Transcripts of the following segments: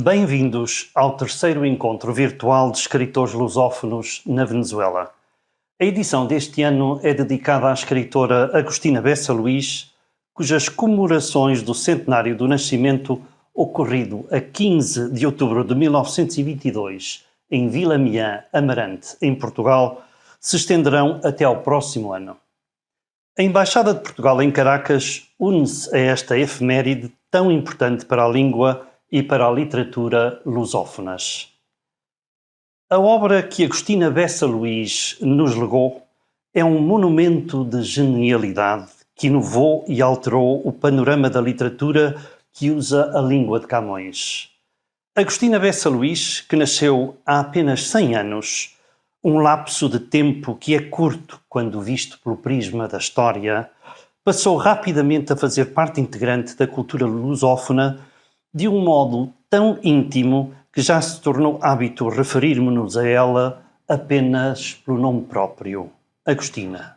Bem-vindos ao terceiro encontro virtual de escritores lusófonos na Venezuela. A edição deste ano é dedicada à escritora Agostina Bessa Luís, cujas comemorações do centenário do nascimento, ocorrido a 15 de outubro de 1922, em Vila Miã, Amarante, em Portugal, se estenderão até ao próximo ano. A Embaixada de Portugal em Caracas une-se a esta efeméride tão importante para a língua e para a literatura lusófonas. A obra que Agostina Bessa Luís nos legou é um monumento de genialidade que inovou e alterou o panorama da literatura que usa a língua de Camões. Agostina Bessa Luís, que nasceu há apenas 100 anos, um lapso de tempo que é curto quando visto pelo prisma da história, passou rapidamente a fazer parte integrante da cultura lusófona de um modo tão íntimo que já se tornou hábito referirmos-nos a ela apenas pelo nome próprio, Agostina.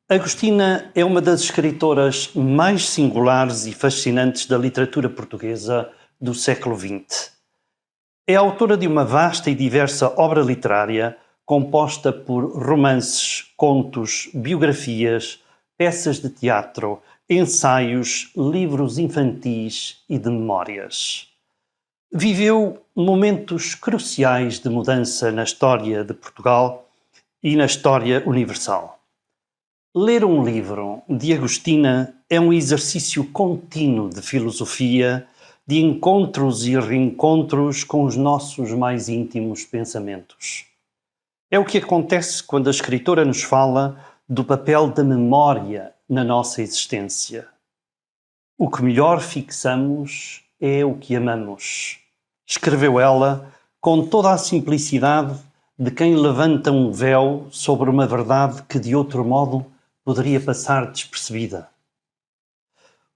Agostina é uma das escritoras mais singulares e fascinantes da literatura portuguesa do século XX. É autora de uma vasta e diversa obra literária composta por romances, contos, biografias, peças de teatro, ensaios, livros infantis e de memórias. Viveu momentos cruciais de mudança na história de Portugal e na história universal. Ler um livro de Agostina é um exercício contínuo de filosofia, de encontros e reencontros com os nossos mais íntimos pensamentos. É o que acontece quando a escritora nos fala do papel da memória na nossa existência. O que melhor fixamos é o que amamos, escreveu ela com toda a simplicidade de quem levanta um véu sobre uma verdade que de outro modo poderia passar despercebida.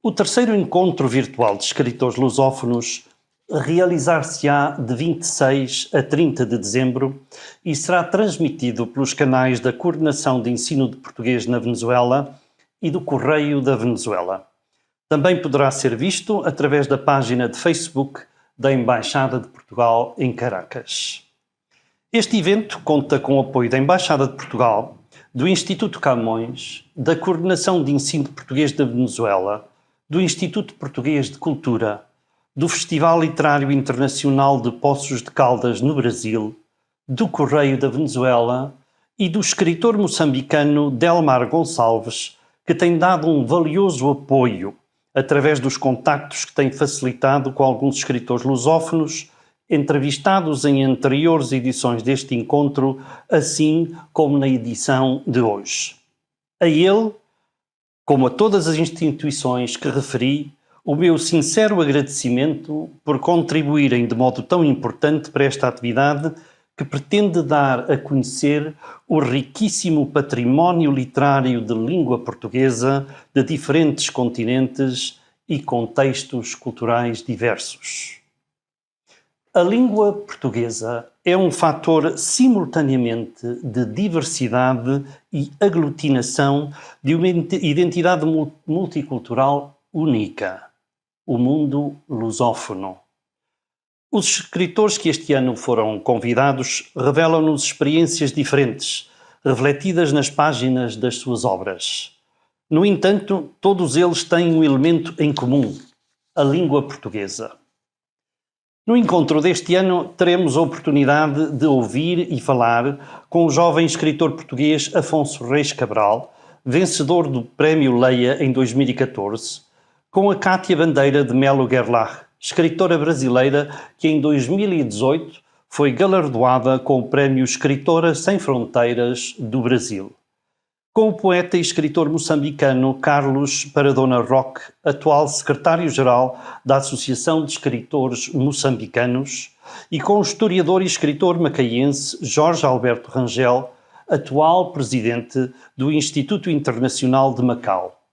O terceiro encontro virtual de escritores lusófonos realizar-se-á de 26 a 30 de dezembro e será transmitido pelos canais da Coordenação de Ensino de Português na Venezuela e do Correio da Venezuela. Também poderá ser visto através da página de Facebook da Embaixada de Portugal em Caracas. Este evento conta com o apoio da Embaixada de Portugal, do Instituto Camões, da Coordenação de Ensino de Português da Venezuela, do Instituto Português de Cultura, do Festival Literário Internacional de Poços de Caldas no Brasil, do Correio da Venezuela e do escritor moçambicano Delmar Gonçalves, que tem dado um valioso apoio através dos contactos que tem facilitado com alguns escritores lusófonos, entrevistados em anteriores edições deste encontro, assim como na edição de hoje. A ele, como a todas as instituições que referi, o meu sincero agradecimento por contribuírem de modo tão importante para esta atividade que pretende dar a conhecer o riquíssimo património literário de língua portuguesa de diferentes continentes e contextos culturais diversos. A língua portuguesa é um fator simultaneamente de diversidade e aglutinação de uma identidade multicultural única, o mundo lusófono. Os escritores que este ano foram convidados revelam-nos experiências diferentes, refletidas nas páginas das suas obras. No entanto, todos eles têm um elemento em comum, a língua portuguesa. No encontro deste ano, teremos a oportunidade de ouvir e falar com o jovem escritor português Afonso Reis Cabral, vencedor do Prémio Leia em 2014, com a Cátia Bandeira de Melo Gerlach, escritora brasileira que em 2018 foi galardoada com o Prémio Escritora Sem Fronteiras do Brasil. Com o poeta e escritor moçambicano Carlos Paradona Roque, atual secretário-geral da Associação de Escritores Moçambicanos, e com o historiador e escritor macaense Jorge Alberto Rangel, atual presidente do Instituto Internacional de Macau.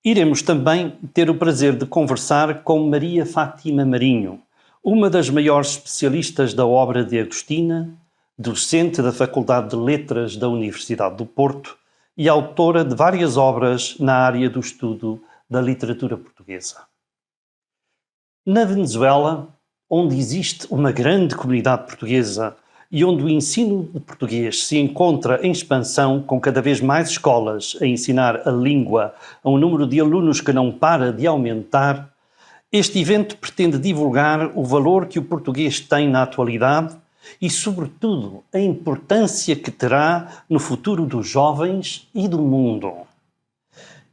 Iremos também ter o prazer de conversar com Maria Fátima Marinho, uma das maiores especialistas da obra de Agostina, docente da Faculdade de Letras da Universidade do Porto e autora de várias obras na área do estudo da literatura portuguesa. Na Venezuela, onde existe uma grande comunidade portuguesa e onde o ensino de português se encontra em expansão, com cada vez mais escolas a ensinar a língua a um número de alunos que não para de aumentar, este evento pretende divulgar o valor que o português tem na atualidade e, sobretudo, a importância que terá no futuro dos jovens e do mundo.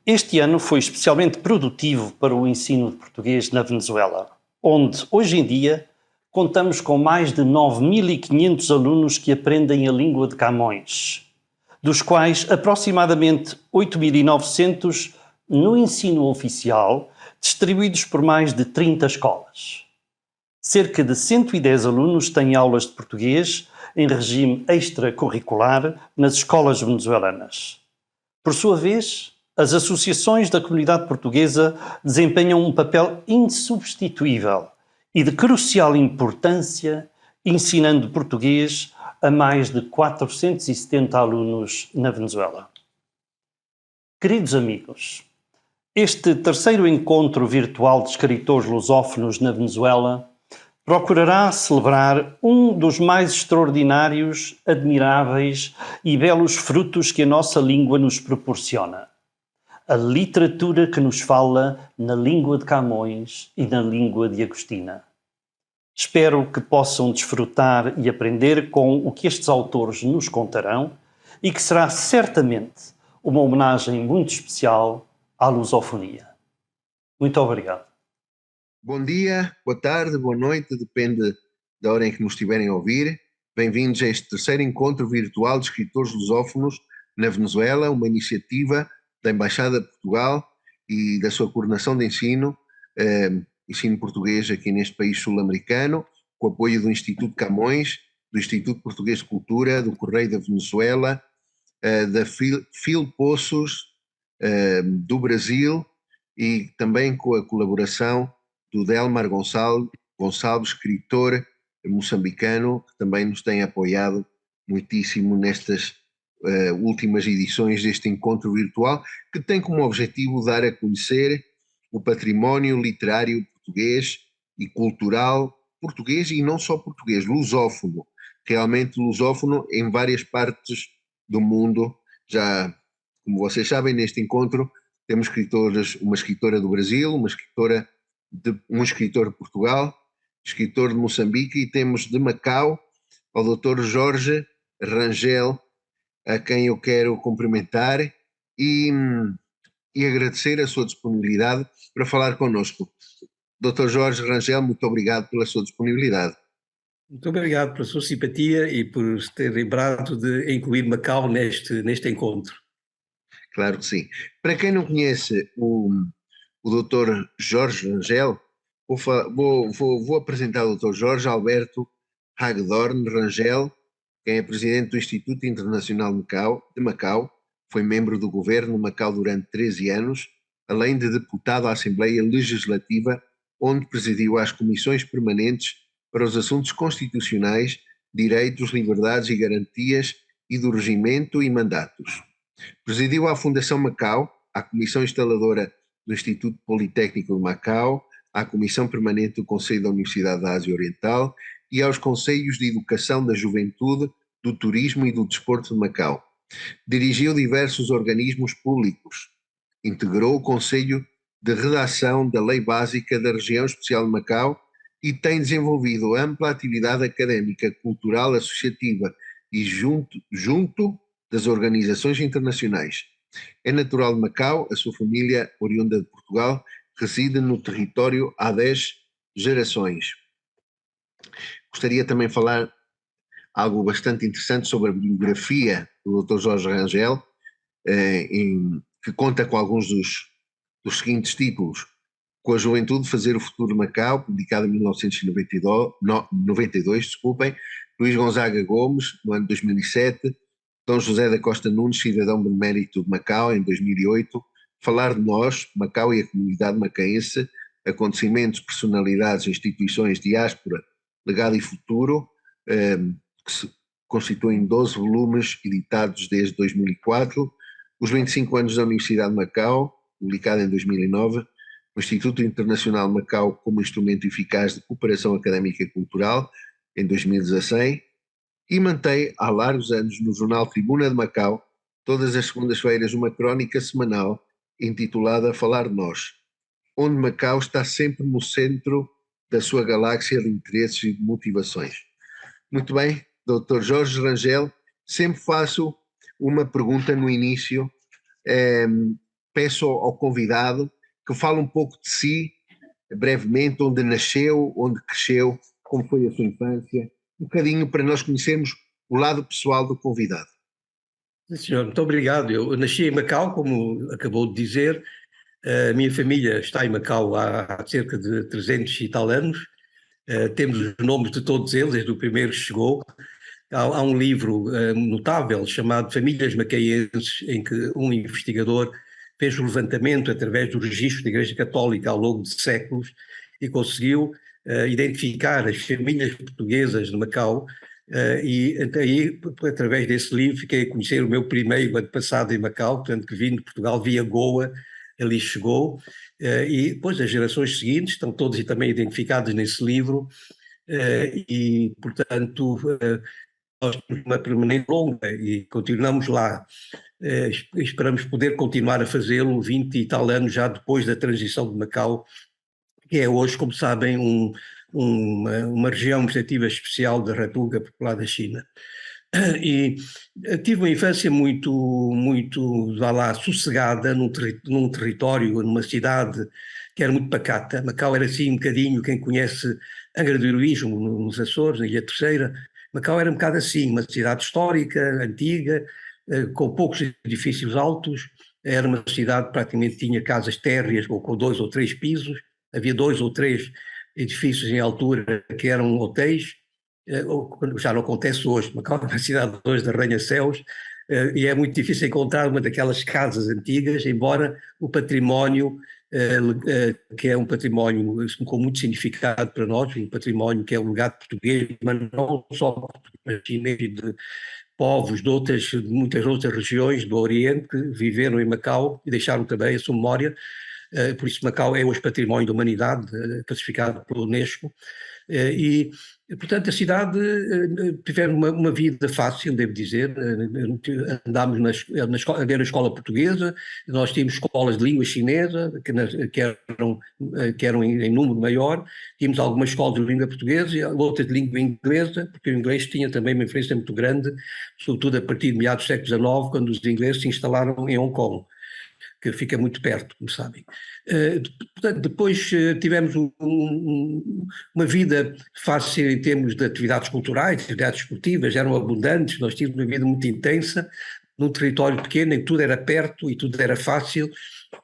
Este ano foi especialmente produtivo para o ensino de português na Venezuela, onde, hoje em dia, contamos com mais de 9.500 alunos que aprendem a língua de Camões, dos quais aproximadamente 8.900 no ensino oficial, distribuídos por mais de 30 escolas. Cerca de 110 alunos têm aulas de português em regime extracurricular nas escolas venezuelanas. Por sua vez, as associações da comunidade portuguesa desempenham um papel insubstituível e de crucial importância, ensinando português a mais de 470 alunos na Venezuela. Queridos amigos, este terceiro encontro virtual de escritores lusófonos na Venezuela procurará celebrar um dos mais extraordinários, admiráveis e belos frutos que a nossa língua nos proporciona: a literatura que nos fala na língua de Camões e na língua de Agostina. Espero que possam desfrutar e aprender com o que estes autores nos contarão e que será certamente uma homenagem muito especial à lusofonia. Muito obrigado. Bom dia, boa tarde, boa noite, depende da hora em que nos estiverem a ouvir. Bem-vindos a este terceiro encontro virtual de escritores lusófonos na Venezuela, uma iniciativa da Embaixada de Portugal e da sua coordenação de ensino português aqui neste país sul-americano, com o apoio do Instituto Camões, do Instituto Português de Cultura, do Correio da Venezuela, da Filpoços do Brasil e também com a colaboração do Delmar Gonçalves, escritor moçambicano, que também nos tem apoiado muitíssimo nestas últimas edições deste encontro virtual, que tem como objetivo dar a conhecer o património literário português e cultural português, e não só português, lusófono, realmente lusófono em várias partes do mundo. Já, como vocês sabem, neste encontro temos escritores, uma escritora do Brasil, um escritor de Portugal, escritor de Moçambique, e temos de Macau ao Dr. Jorge Rangel, a quem eu quero cumprimentar e agradecer a sua disponibilidade para falar connosco. Dr. Jorge Rangel, muito obrigado pela sua disponibilidade. Muito obrigado pela sua simpatia e por ter lembrado de incluir Macau neste encontro. Claro que sim. Para quem não conhece o Dr. Jorge Rangel, vou apresentar o Dr. Jorge Alberto Hagedorn Rangel, quem é presidente do Instituto Internacional de Macau, foi membro do governo de Macau durante 13 anos, além de deputado à Assembleia Legislativa, onde presidiu as comissões permanentes para os assuntos constitucionais, direitos, liberdades e garantias e do regimento e mandatos. Presidiu à Fundação Macau, à Comissão Instaladora do Instituto Politécnico de Macau, à Comissão Permanente do Conselho da Universidade da Ásia Oriental e aos Conselhos de Educação da Juventude, do Turismo e do Desporto de Macau. Dirigiu diversos organismos públicos. Integrou o Conselho de Redação da Lei Básica da Região Especial de Macau e tem desenvolvido ampla atividade académica, cultural, associativa e junto das organizações internacionais. É natural de Macau, a sua família, oriunda de Portugal, reside no território há 10 gerações. Gostaria também de falar algo bastante interessante sobre a biografia do Dr. Jorge Rangel, que conta com alguns dos seguintes títulos: Com a Juventude Fazer o Futuro de Macau, publicado em 1992, Luís Gonzaga Gomes, no ano de 2007, Dom José da Costa Nunes, cidadão benemérito de Macau, em 2008, Falar de Nós, Macau e a Comunidade Macaense, Acontecimentos, Personalidades, Instituições, Diáspora, Legado e Futuro, que se constituem 12 volumes editados desde 2004, Os 25 anos da Universidade de Macau, publicado em 2009, o Instituto Internacional de Macau como instrumento eficaz de cooperação académica e cultural, em 2016, e mantém há largos anos no jornal Tribuna de Macau, todas as segundas-feiras, uma crónica semanal intitulada Falar de Nós, onde Macau está sempre no centro da sua galáxia de interesses e de motivações. Muito bem, Dr. Jorge Rangel, sempre faço uma pergunta no início, peço ao convidado que fale um pouco de si, brevemente, onde nasceu, onde cresceu, como foi a sua infância, um bocadinho para nós conhecermos o lado pessoal do convidado. Sim, senhor, muito obrigado. Eu nasci em Macau, como acabou de dizer. A minha família está em Macau há cerca de 300 e tal anos. Temos os nomes de todos eles, desde o primeiro que chegou. Há um livro notável chamado Famílias Macaenses, em que um investigador fez o levantamento através do registro da Igreja Católica ao longo de séculos e conseguiu identificar as famílias portuguesas de Macau. E aí, através desse livro, fiquei a conhecer o meu primeiro ano passado em Macau, portanto, que vim de Portugal via Goa, ali chegou, e depois as gerações seguintes estão todas também identificadas nesse livro, e, portanto, nós temos uma permanente longa e continuamos lá. Esperamos poder continuar a fazê-lo 20 e tal anos já depois da transição de Macau, que é hoje, como sabem, uma região administrativa especial da República Popular da China. E tive uma infância muito, vá lá, sossegada num território, numa cidade que era muito pacata. Macau era assim um bocadinho, quem conhece Angra do Heroísmo, nos Açores, na Ilha Terceira, Macau era um bocado assim, uma cidade histórica, antiga, com poucos edifícios altos, era uma cidade que praticamente tinha casas térreas ou com 2 ou 3 pisos, havia 2 ou 3 edifícios em altura que eram hotéis, já não acontece hoje. Macau é uma cidade hoje de arranha-céus, e é muito difícil encontrar uma daquelas casas antigas, embora o património, que é um património com muito significado para nós, um património que é o legado português, mas não só português, chinês e de povos de muitas outras regiões do Oriente que viveram em Macau e deixaram também a sua memória. Por isso Macau é hoje património da humanidade, classificado pela Unesco. E, portanto, a cidade tivemos uma vida fácil, devo dizer. Andámos a ver a escola portuguesa, nós tínhamos escolas de língua chinesa, que eram em número maior, tínhamos algumas escolas de língua portuguesa e outras de língua inglesa, porque o inglês tinha também uma influência muito grande, sobretudo a partir de meados do século XIX, quando os ingleses se instalaram em Hong Kong, que fica muito perto, como sabem. Portanto, depois tivemos uma vida fácil em termos de atividades culturais, atividades esportivas, eram abundantes, nós tínhamos uma vida muito intensa, num território pequeno, em que tudo era perto e tudo era fácil,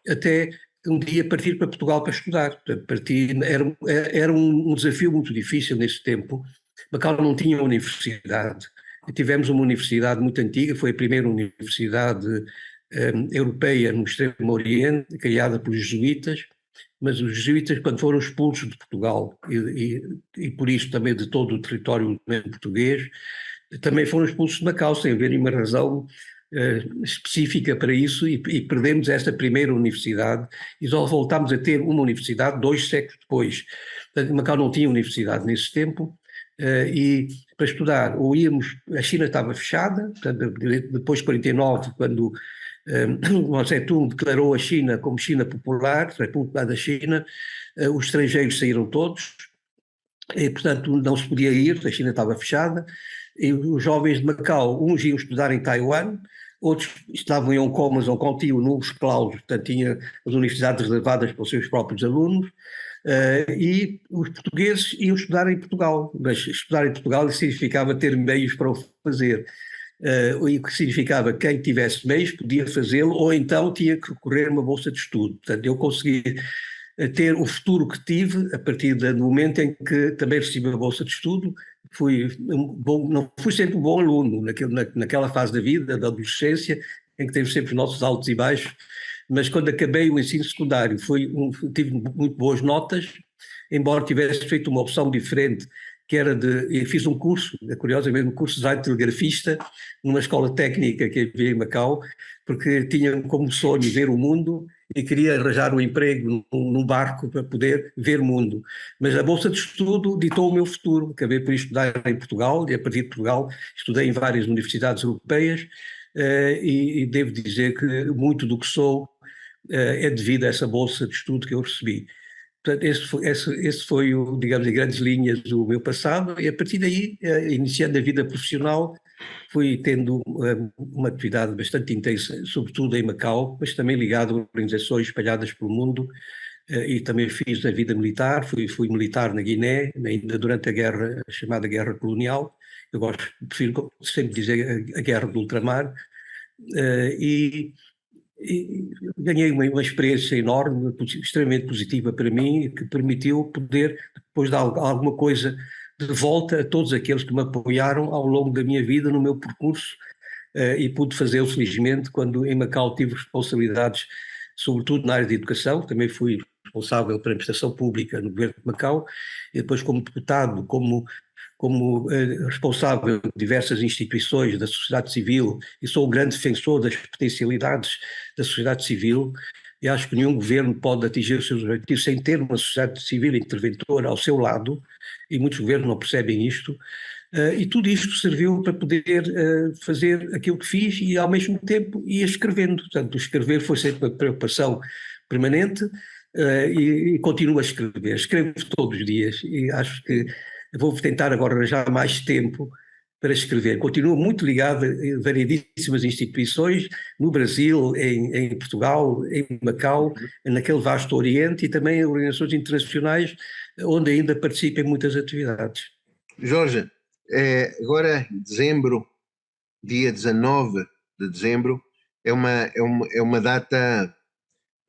até um dia partir para Portugal para estudar. Era um desafio muito difícil nesse tempo. Macau não tinha universidade. Tivemos uma universidade muito antiga, foi a primeira universidade europeia no Extremo Oriente, criada pelos jesuítas, mas os jesuítas, quando foram expulsos de Portugal e por isso também de todo o território português, também foram expulsos de Macau, sem haver nenhuma razão específica para isso, e perdemos esta primeira universidade e só voltámos a ter uma universidade 2 séculos depois. Portanto, Macau não tinha universidade nesse tempo, e para estudar, ou íamos, a China estava fechada, portanto, depois de 49, quando Mao Tse-tung declarou a China como China Popular, República da China, os estrangeiros saíram todos, e portanto não se podia ir, a China estava fechada, e os jovens de Macau, uns iam estudar em Taiwan, outros estavam em Hong Kong, mas Hong Kong tinha números clausos, portanto tinha as universidades reservadas para os seus próprios alunos, e os portugueses iam estudar em Portugal, mas estudar em Portugal significava ter meios para o fazer. O que significava que quem tivesse meios podia fazê-lo, ou então tinha que recorrer a uma bolsa de estudo. Portanto, eu consegui ter o futuro que tive a partir do momento em que também recebi a bolsa de estudo. Não fui sempre um bom aluno naquela fase da vida, da adolescência, em que temos sempre os nossos altos e baixos, mas quando acabei o ensino secundário tive muito boas notas, embora tivesse feito uma opção diferente, que era fiz um curso, curiosamente um curso de design telegrafista, numa escola técnica que havia em Macau, porque tinha como sonho ver o mundo e queria arranjar um emprego num barco para poder ver o mundo. Mas a bolsa de estudo ditou o meu futuro. Acabei por estudar em Portugal, e a partir de Portugal estudei em várias universidades europeias, e devo dizer que muito do que sou é devido a essa bolsa de estudo que eu recebi. Portanto, esse foi, digamos, em grandes linhas, o meu passado, e a partir daí, iniciando a vida profissional, fui tendo uma atividade bastante intensa, sobretudo em Macau, mas também ligado a organizações espalhadas pelo mundo, e também fiz a vida militar, fui militar na Guiné, ainda durante a chamada Guerra Colonial. Eu prefiro sempre dizer a Guerra do Ultramar, e ganhei uma experiência enorme, extremamente positiva para mim, que permitiu poder depois dar alguma coisa de volta a todos aqueles que me apoiaram ao longo da minha vida, no meu percurso, e pude fazê-lo felizmente quando em Macau tive responsabilidades, sobretudo na área de educação. Também fui responsável pela administração pública no governo de Macau, e depois como deputado, como responsável de diversas instituições da sociedade civil, e sou um grande defensor das potencialidades da sociedade civil, e acho que nenhum governo pode atingir os seus objetivos sem ter uma sociedade civil interventora ao seu lado, e muitos governos não percebem isto, e tudo isto serviu para poder fazer aquilo que fiz, e ao mesmo tempo ia escrevendo. Portanto, escrever foi sempre uma preocupação permanente, e continuo a escrever. Escrevo todos os dias, e acho que vou tentar agora arranjar mais tempo para escrever. Continuo muito ligado a variedíssimas instituições, no Brasil, em Portugal, em Macau, naquele vasto Oriente, e também em organizações internacionais, onde ainda participo em muitas atividades. Jorge, agora dezembro, dia 19 de dezembro, é uma data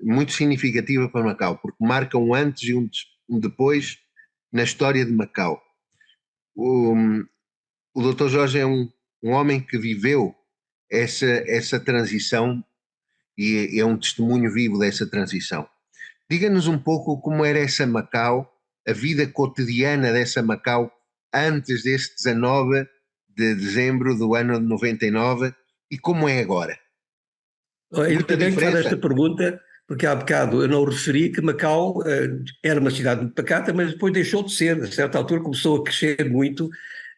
muito significativa para Macau, porque marca um antes e um depois na história de Macau. O Dr. Jorge é um homem que viveu essa transição e é um testemunho vivo dessa transição. Diga-nos um pouco como era essa Macau, a vida cotidiana dessa Macau antes desse 19 de dezembro do ano de 99 e como é agora. Ainda bem que faz esta pergunta, porque há bocado eu não referi que Macau era uma cidade muito pacata, mas depois deixou de ser. A certa altura começou a crescer muito,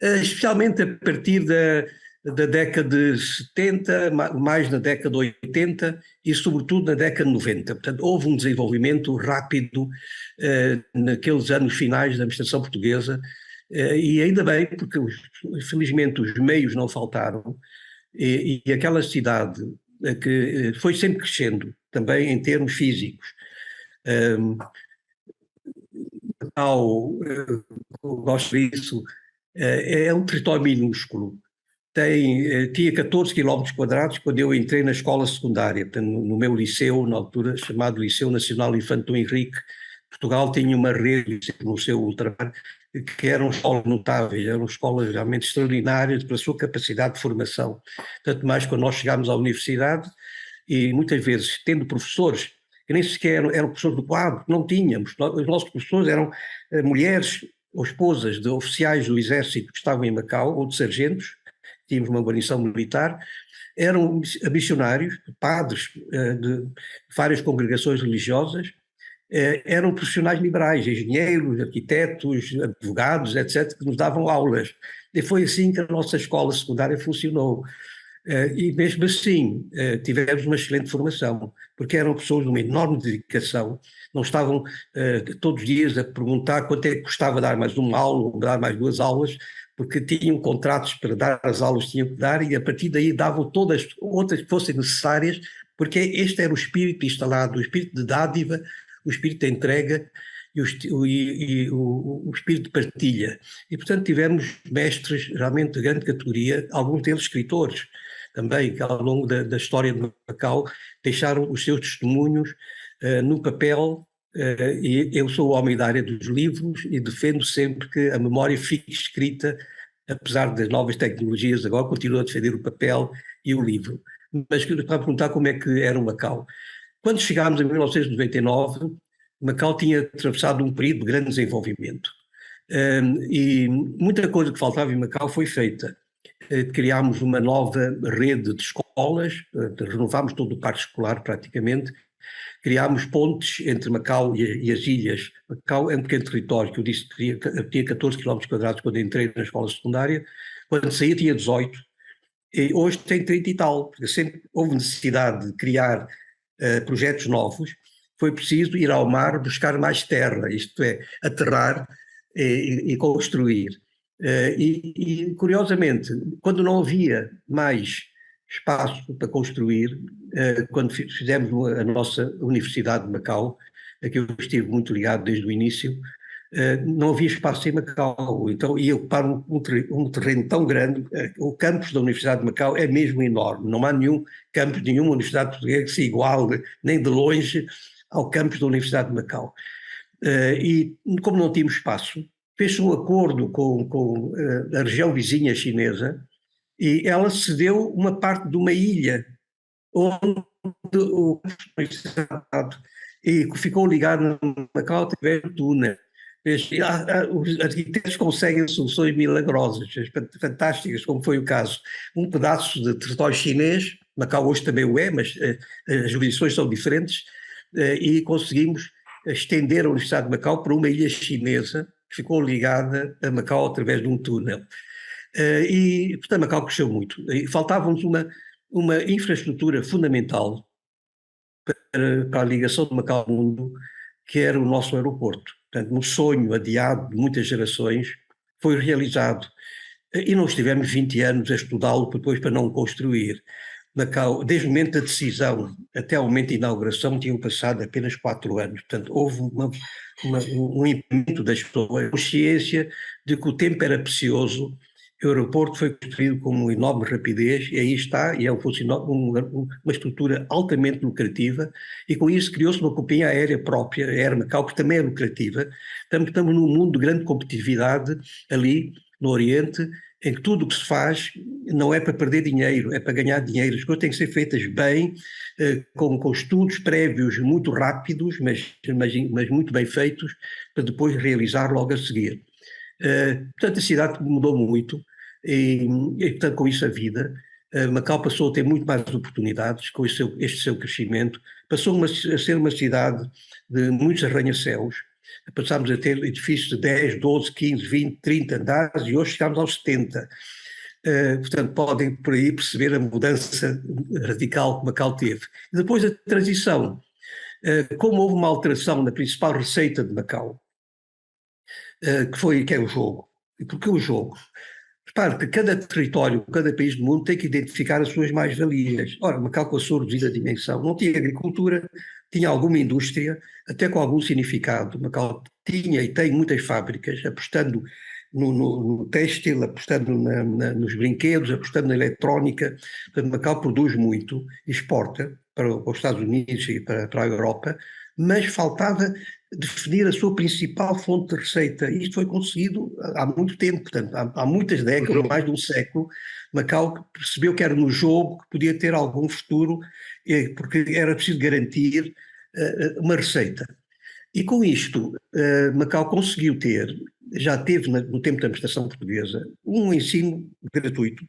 especialmente a partir da década de 70, mais na década de 80 e sobretudo na década de 90. Portanto, houve um desenvolvimento rápido naqueles anos finais da administração portuguesa, e ainda bem, porque felizmente os meios não faltaram, e aquela cidade que foi sempre crescendo, também em termos físicos. Gosto disso, é um território minúsculo. Tinha 14 km² quando eu entrei na escola secundária, portanto, no meu liceu, na altura chamado Liceu Nacional Infante Dom Henrique. Portugal tinha uma rede no seu ultramar, que eram escolas notáveis, eram escolas realmente extraordinárias pela sua capacidade de formação. Tanto mais quando nós chegámos à universidade, e muitas vezes tendo professores que nem sequer eram professores do quadro, não tínhamos. Os nossos professores eram mulheres ou esposas de oficiais do exército que estavam em Macau, ou de sargentos, tínhamos uma guarnição militar, eram missionários, padres de várias congregações religiosas, eram profissionais liberais, engenheiros, arquitetos, advogados, etc., que nos davam aulas. E foi assim que a nossa escola secundária funcionou. E mesmo assim tivemos uma excelente formação, porque eram pessoas de uma enorme dedicação, não estavam todos os dias a perguntar quanto é que custava dar mais uma aula ou dar mais duas aulas, porque tinham contratos para dar as aulas que tinham que dar, e a partir daí davam todas outras que fossem necessárias, porque este era o espírito instalado, o espírito de dádiva, o espírito de entrega e o espírito de partilha. E, portanto, tivemos mestres realmente de grande categoria, alguns deles escritores também, que ao longo da história de Macau deixaram os seus testemunhos no papel, e eu sou o homem da área dos livros e defendo sempre que a memória fique escrita, apesar das novas tecnologias agora, continuo a defender o papel e o livro. Mas para perguntar como é que era o Macau. Quando chegámos em 1999, Macau tinha atravessado um período de grande desenvolvimento, e muita coisa que faltava em Macau foi feita. Criámos uma nova rede de escolas, renovámos todo o parque escolar praticamente, Criámos pontes entre Macau e as ilhas. Macau é um pequeno território, que eu disse que tinha 14 km² quando entrei na escola secundária, quando saí tinha 18, e hoje tem 30 e tal, porque sempre houve necessidade de criar projetos novos, foi preciso ir ao mar buscar mais terra, isto é, aterrar e construir. E, curiosamente, quando não havia mais espaço para construir, quando fizemos a nossa Universidade de Macau, a que eu estive muito ligado desde o início, não havia espaço em Macau, então ia ocupar um terreno tão grande. O campus da Universidade de Macau é mesmo enorme, não há nenhum campus, nenhuma universidade portuguesa que se iguale, nem de longe, ao campus da Universidade de Macau. E como não tínhamos espaço, fez-se um acordo com a região vizinha chinesa e ela cedeu uma parte de uma ilha onde o e ficou ligado a Macau através do túnel. Os arquitetos conseguem soluções milagrosas, fantásticas, como foi o caso. Um pedaço de território chinês, Macau hoje também o é, mas as jurisdições são diferentes, e conseguimos estender a Universidade de Macau para uma ilha chinesa que ficou ligada a Macau através de um túnel. E, portanto, Macau cresceu muito. E faltava-nos uma infraestrutura fundamental para a ligação de Macau ao mundo, que era o nosso aeroporto. Portanto, um sonho adiado de muitas gerações foi realizado. E nós tivemos 20 anos a estudá-lo depois para não o construir. Macau, desde o momento da decisão até o momento da inauguração, tinham passado apenas 4 anos. Portanto, houve um empenho das pessoas, consciência de que o tempo era precioso. O aeroporto foi construído com uma enorme rapidez, e aí está, e é uma estrutura altamente lucrativa, e com isso criou-se uma companhia aérea própria, a Air Macau, que também é lucrativa. Estamos num mundo de grande competitividade ali no Oriente, em que tudo o que se faz não é para perder dinheiro, é para ganhar dinheiro. As coisas têm que ser feitas bem, com estudos prévios muito rápidos, mas muito bem feitos, para depois realizar logo a seguir. Portanto, a cidade mudou muito e portanto, com isso a vida. Macau passou a ter muito mais oportunidades com este seu crescimento, passou a ser uma cidade de muitos arranha-céus. Passámos a ter edifícios de 10, 12, 15, 20, 30 andares e hoje chegamos aos 70. Portanto, podem por aí perceber a mudança radical que Macau teve. E depois a transição. Como houve uma alteração na principal receita de Macau, que é o jogo. E porquê o jogo? Repare que cada território, cada país do mundo tem que identificar as suas mais-valias. Ora, Macau, com a sua reduzida dimensão, não tinha agricultura, tinha alguma indústria, até com algum significado. Macau tinha e tem muitas fábricas, apostando no têxtil, apostando nos brinquedos, apostando na eletrónica. Portanto, Macau produz muito, exporta para os Estados Unidos e para a Europa, mas faltava definir a sua principal fonte de receita. Isto foi conseguido há muito tempo, portanto, há muitas décadas, mais de um século. Macau percebeu que era no jogo que podia ter algum futuro, porque era preciso garantir uma receita. E com isto, Macau conseguiu ter, já teve no tempo da administração portuguesa, um ensino gratuito,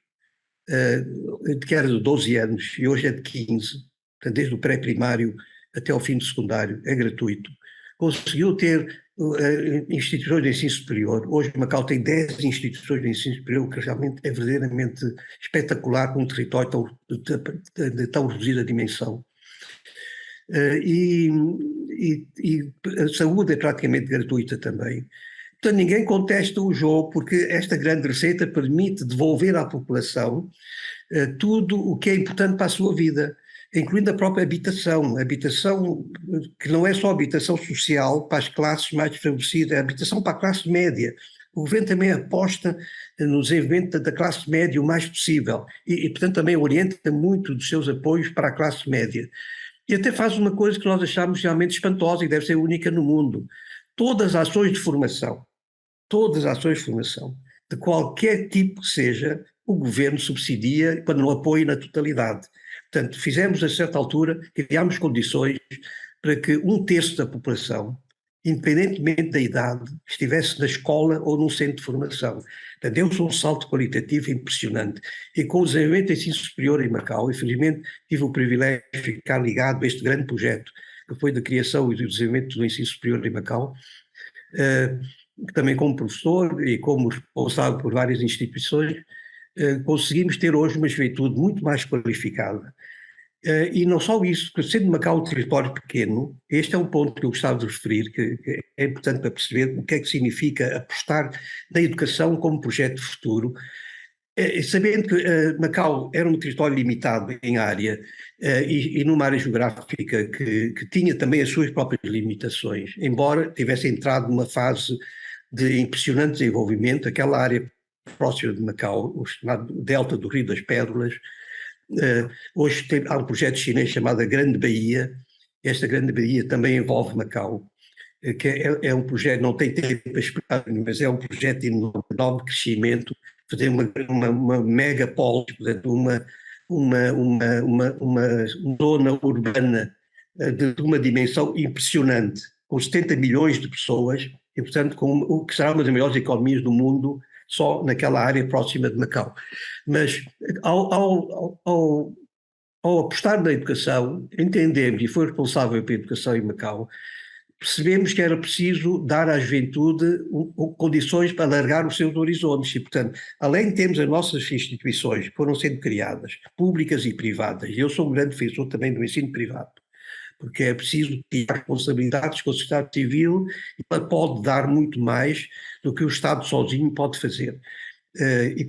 que era de 12 anos e hoje é de 15, portanto, desde o pré-primário até ao fim do secundário, é gratuito. Conseguiu ter instituições de ensino superior. Hoje Macau tem 10 instituições de ensino superior, que realmente é verdadeiramente espetacular com um território de tão reduzida dimensão. E a saúde é praticamente gratuita também. Portanto, ninguém contesta o jogo, porque esta grande receita permite devolver à população tudo o que é importante para a sua vida, incluindo a própria habitação que não é só habitação social para as classes mais desfavorecidas, é habitação para a classe média. O governo também aposta no desenvolvimento da classe média o mais possível e, portanto, também orienta muito dos seus apoios para a classe média. E até faz uma coisa que nós achamos realmente espantosa e deve ser única no mundo. Todas as ações de formação, de qualquer tipo que seja, o governo subsidia quando não apoia na totalidade. Portanto, fizemos a certa altura, criámos condições para que 1/3 da população, independentemente da idade, estivesse na escola ou num centro de formação. Portanto, deu-se um salto qualitativo impressionante. E com o desenvolvimento do ensino superior em Macau, infelizmente tive o privilégio de ficar ligado a este grande projeto que foi da criação e do desenvolvimento do ensino superior em Macau, também como professor e como responsável por várias instituições, conseguimos ter hoje uma juventude muito mais qualificada. E não só isso, porque sendo Macau um território pequeno, este é um ponto que eu gostava de referir, que é importante para perceber o que é que significa apostar na educação como projeto de futuro, sabendo que Macau era um território limitado em área e numa área geográfica que tinha também as suas próprias limitações, embora tivesse entrado numa fase de impressionante desenvolvimento, aquela área próxima de Macau, o chamado Delta do Rio das Pérolas. Hoje há um projeto chinês chamado a Grande Bahia. Esta Grande Bahia também envolve Macau, que é um projeto, não tem tempo para explicar, mas é um projeto de enorme crescimento, fazer uma megapole, portanto, uma zona urbana de uma dimensão impressionante, com 70 milhões de pessoas, e, portanto, com o que será uma das maiores economias do mundo, só naquela área próxima de Macau. Mas, ao apostar na educação, entendemos, e foi responsável pela educação em Macau, percebemos que era preciso dar à juventude condições para alargar os seus horizontes e, portanto, além de termos as nossas instituições que foram sendo criadas, públicas e privadas, e eu sou um grande defensor também do ensino privado, porque é preciso ter responsabilidades com a sociedade civil e ela pode dar muito mais do que o Estado sozinho pode fazer,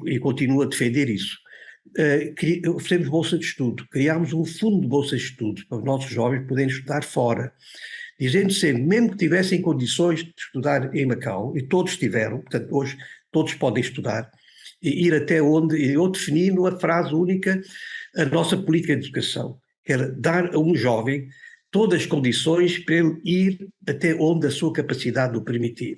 e continuo a defender isso. Oferecemos bolsa de estudo, criámos um fundo de bolsa de estudo para os nossos jovens poderem estudar fora, dizendo sempre, mesmo que tivessem condições de estudar em Macau, e todos tiveram, portanto hoje todos podem estudar, e ir até onde, eu defini numa frase única a nossa política de educação, que era dar a um jovem todas as condições para ele ir até onde a sua capacidade o permitir.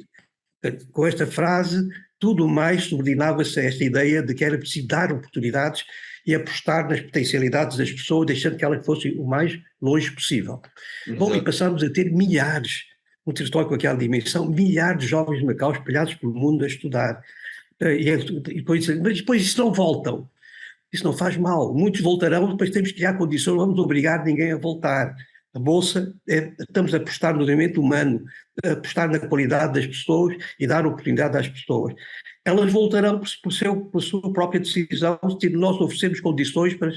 Portanto, com esta frase, tudo mais subordinava-se a esta ideia de que era preciso dar oportunidades e apostar nas potencialidades das pessoas, deixando que elas fossem o mais longe possível. Exato. Bom, e passámos a ter milhares, um território com aquela dimensão, milhares de jovens de Macau espalhados pelo mundo a estudar. Mas depois isso não voltam. Isso não faz mal. Muitos voltarão, depois temos que criar condições, não vamos obrigar ninguém a voltar. A Bolsa, estamos a apostar no desenvolvimento humano, a apostar na qualidade das pessoas e dar oportunidade às pessoas. Elas voltarão por sua própria decisão, se nós oferecemos condições para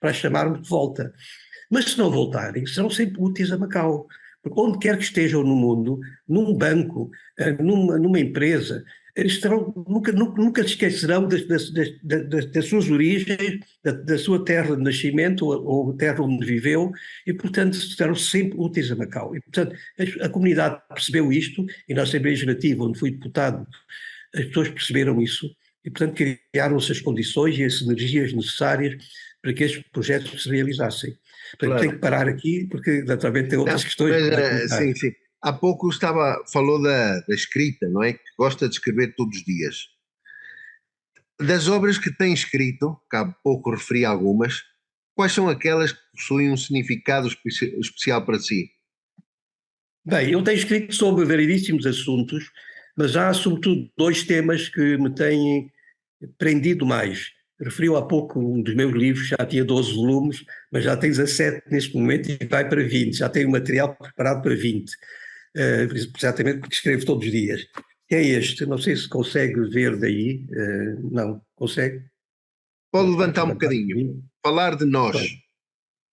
as chamarmos de volta. Mas se não voltarem, serão sempre úteis a Macau. Porque onde quer que estejam no mundo, num banco, numa empresa, eles nunca se esquecerão das suas origens, da sua terra de nascimento ou terra onde viveu, e, portanto, serão sempre úteis a Macau. E, portanto, a comunidade percebeu isto, e na Assembleia Legislativa, onde fui deputado, as pessoas perceberam isso, e, portanto, criaram-se as condições e as sinergias necessárias para que estes projetos se realizassem. Portanto, claro. Tenho que parar aqui, porque naturalmente tem outras questões. Mas, sim, sim. Há pouco falou da escrita, não é? Que gosta de escrever todos os dias. Das obras que tem escrito, que há pouco referi algumas, quais são aquelas que possuem um significado especial para si? Bem, eu tenho escrito sobre variedíssimos assuntos, mas há sobretudo dois temas que me têm prendido mais. Referiu há pouco um dos meus livros, já tinha 12 volumes, mas já tem 17 neste momento e vai para 20, já tenho material preparado para 20. Exatamente porque escrevo todos os dias. É este, não sei se consegue ver daí, não, consegue? Pode levantar um bocadinho, falar de nós.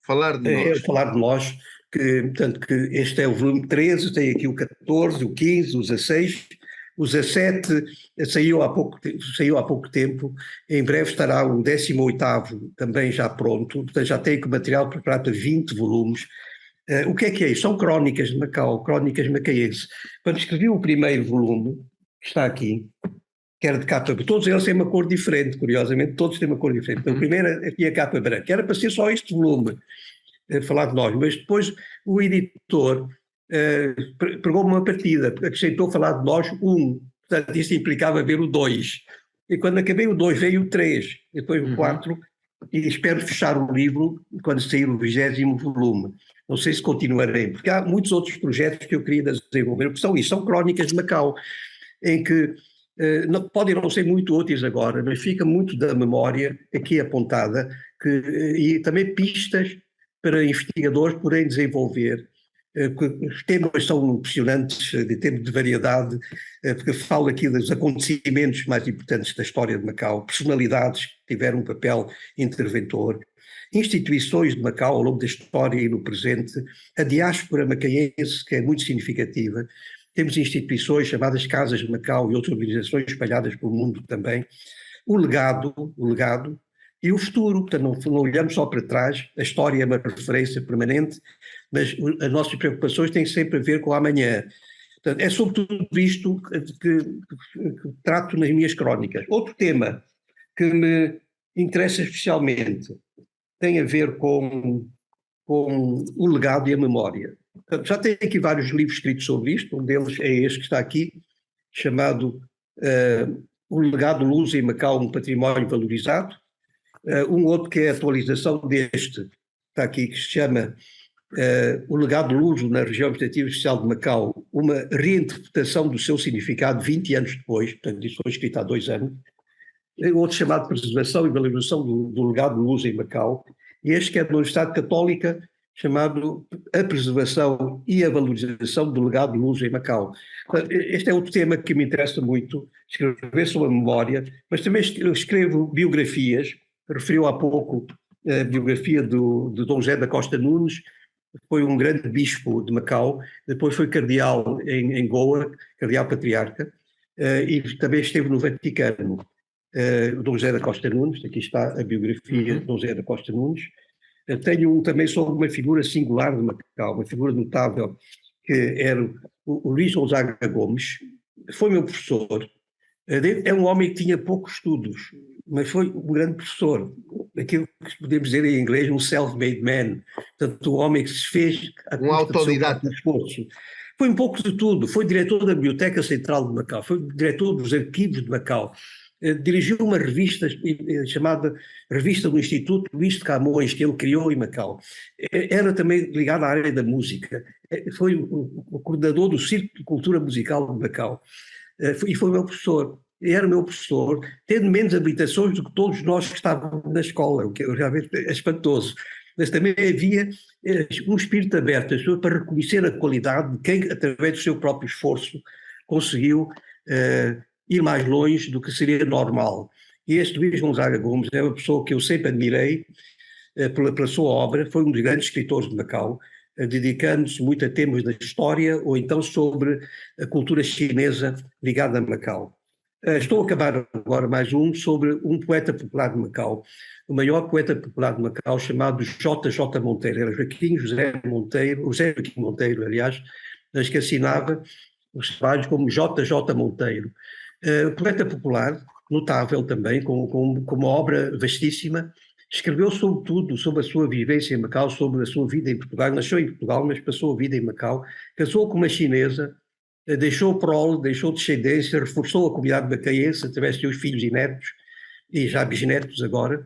Falar de nós. Falar de nós, portanto, que este é o volume 13, tem aqui o 14, o 15, o 16, o 17 saiu há pouco tempo, em breve estará o 18º também já pronto, portanto já tenho o material preparado para 20 volumes. O que é isso? São crónicas de Macau, crónicas macaenses. Quando escrevi o primeiro volume, que está aqui, que era de capa, todos eles têm uma cor diferente, curiosamente, todos têm uma cor diferente. Então, o primeiro tinha capa branca, era para ser só este volume, falar de nós, mas depois o editor pegou uma partida, acrescentou falar de nós portanto isso implicava ver o 2. E quando acabei o 2 veio o 3, depois o 4, e espero fechar o livro quando sair o 20º volume. Não sei se continuarei, porque há muitos outros projetos que eu queria desenvolver, que são isso, são crónicas de Macau, em que podem não ser muito úteis agora, mas fica muito da memória aqui apontada, e também pistas para investigadores poderem desenvolver Os temas são impressionantes, de termos de variedade, porque falo aqui dos acontecimentos mais importantes da história de Macau, personalidades que tiveram um papel interventor, instituições de Macau ao longo da história e no presente, a diáspora macaense, que é muito significativa. Temos instituições chamadas Casas de Macau e outras organizações espalhadas pelo mundo também. O legado e o futuro. Portanto, não olhamos só para trás, a história é uma referência permanente, mas as nossas preocupações têm sempre a ver com o amanhã. Portanto, é sobre tudo isto que trato nas minhas crónicas. Outro tema que me interessa especialmente tem a ver com o legado e a memória. Portanto, já tenho aqui vários livros escritos sobre isto, um deles é este que está aqui, chamado O Legado Luso em Macau, um Património Valorizado. Um outro que é a atualização deste, está aqui, que se chama O Legado Luso na Região Administrativa Especial de Macau, uma reinterpretação do seu significado 20 anos depois, portanto isso foi escrito há 2 anos. Outro chamado Preservação e Valorização do Legado Luso em Macau, e este que é da Universidade Católica, chamado A Preservação e a Valorização do Legado Luso em Macau. Este é outro tema que me interessa muito, escrever sobre a memória, mas também escrevo biografias. Referiu há pouco a biografia de Dom José da Costa Nunes, foi um grande bispo de Macau, depois foi cardeal em Goa, cardeal patriarca, e também esteve no Vaticano. Dom José da Costa Nunes, aqui está a biografia de Dom José da Costa Nunes. Tenho também sobre uma figura singular de Macau, uma figura notável, que era o Luís Gonzaga Gomes, foi meu professor. É um homem que tinha poucos estudos, mas foi um grande professor, aquilo que podemos dizer em inglês um self-made man, portanto um homem que se fez a custa do seu próprio esforço. Foi um pouco de tudo, foi diretor da Biblioteca Central de Macau, foi diretor dos arquivos de Macau, dirigiu uma revista chamada Revista do Instituto Luís de Camões, que ele criou em Macau. Era também ligado à área da música, foi o coordenador do Círculo de Cultura Musical de Macau. E foi meu professor, era meu professor, tendo menos habilitações do que todos nós que estávamos na escola, o que realmente é espantoso. Mas também havia um espírito aberto das pessoas para reconhecer a qualidade de quem, através do seu próprio esforço, conseguiu ir mais longe do que seria normal. E este Luís Gonzaga Gomes é uma pessoa que eu sempre admirei pela sua obra, foi um dos grandes escritores de Macau, dedicando-se muito a temas da história ou então sobre a cultura chinesa ligada a Macau. Estou a acabar agora mais um sobre um poeta popular de Macau, o maior poeta popular de Macau, chamado J.J. Monteiro. Era José Joaquim Monteiro, aliás, mas que assinava os trabalhos como J.J. Monteiro. Poeta popular, notável também, com uma obra vastíssima. Escreveu sobre tudo, sobre a sua vivência em Macau, sobre a sua vida em Portugal. Nasceu em Portugal, mas passou a vida em Macau. Casou com uma chinesa, deixou prole, deixou descendência, reforçou a comunidade macaense através de seus filhos e netos, e já bisnetos agora.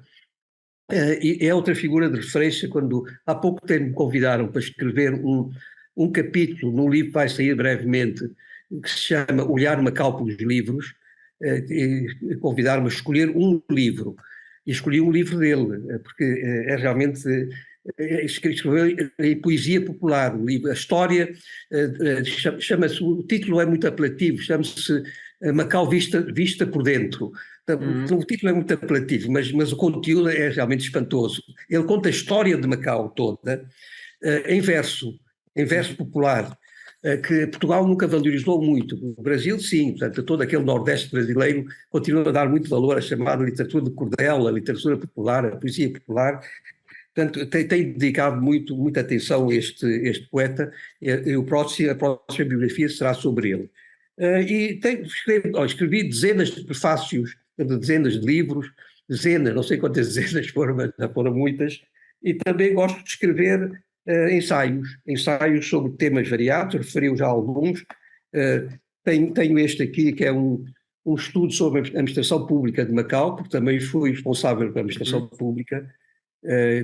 E é outra figura de referência. Quando há pouco tempo me convidaram para escrever um capítulo num livro que vai sair brevemente, que se chama Olhar Macau pelos Livros, e convidaram-me a escolher um livro. E escolhi um livro dele, porque é realmente escreveu em poesia popular, o livro, a história, chama-se, o título é muito apelativo, chama-se Macau vista por dentro. O título é muito apelativo, mas o conteúdo é realmente espantoso. Ele conta a história de Macau toda, em verso popular, que Portugal nunca valorizou muito. O Brasil, sim, portanto, todo aquele Nordeste brasileiro continua a dar muito valor à chamada literatura de cordel, a literatura popular, a poesia popular. Portanto, tem dedicado muita atenção a este poeta, e a próxima biografia será sobre ele. E escrevi dezenas de prefácios, dezenas de livros, não sei quantas dezenas foram, mas já foram muitas, e também gosto de escrever ensaios sobre temas variados, referi já alguns. Tenho este aqui, que é um estudo sobre a administração pública de Macau, porque também fui responsável pela administração pública,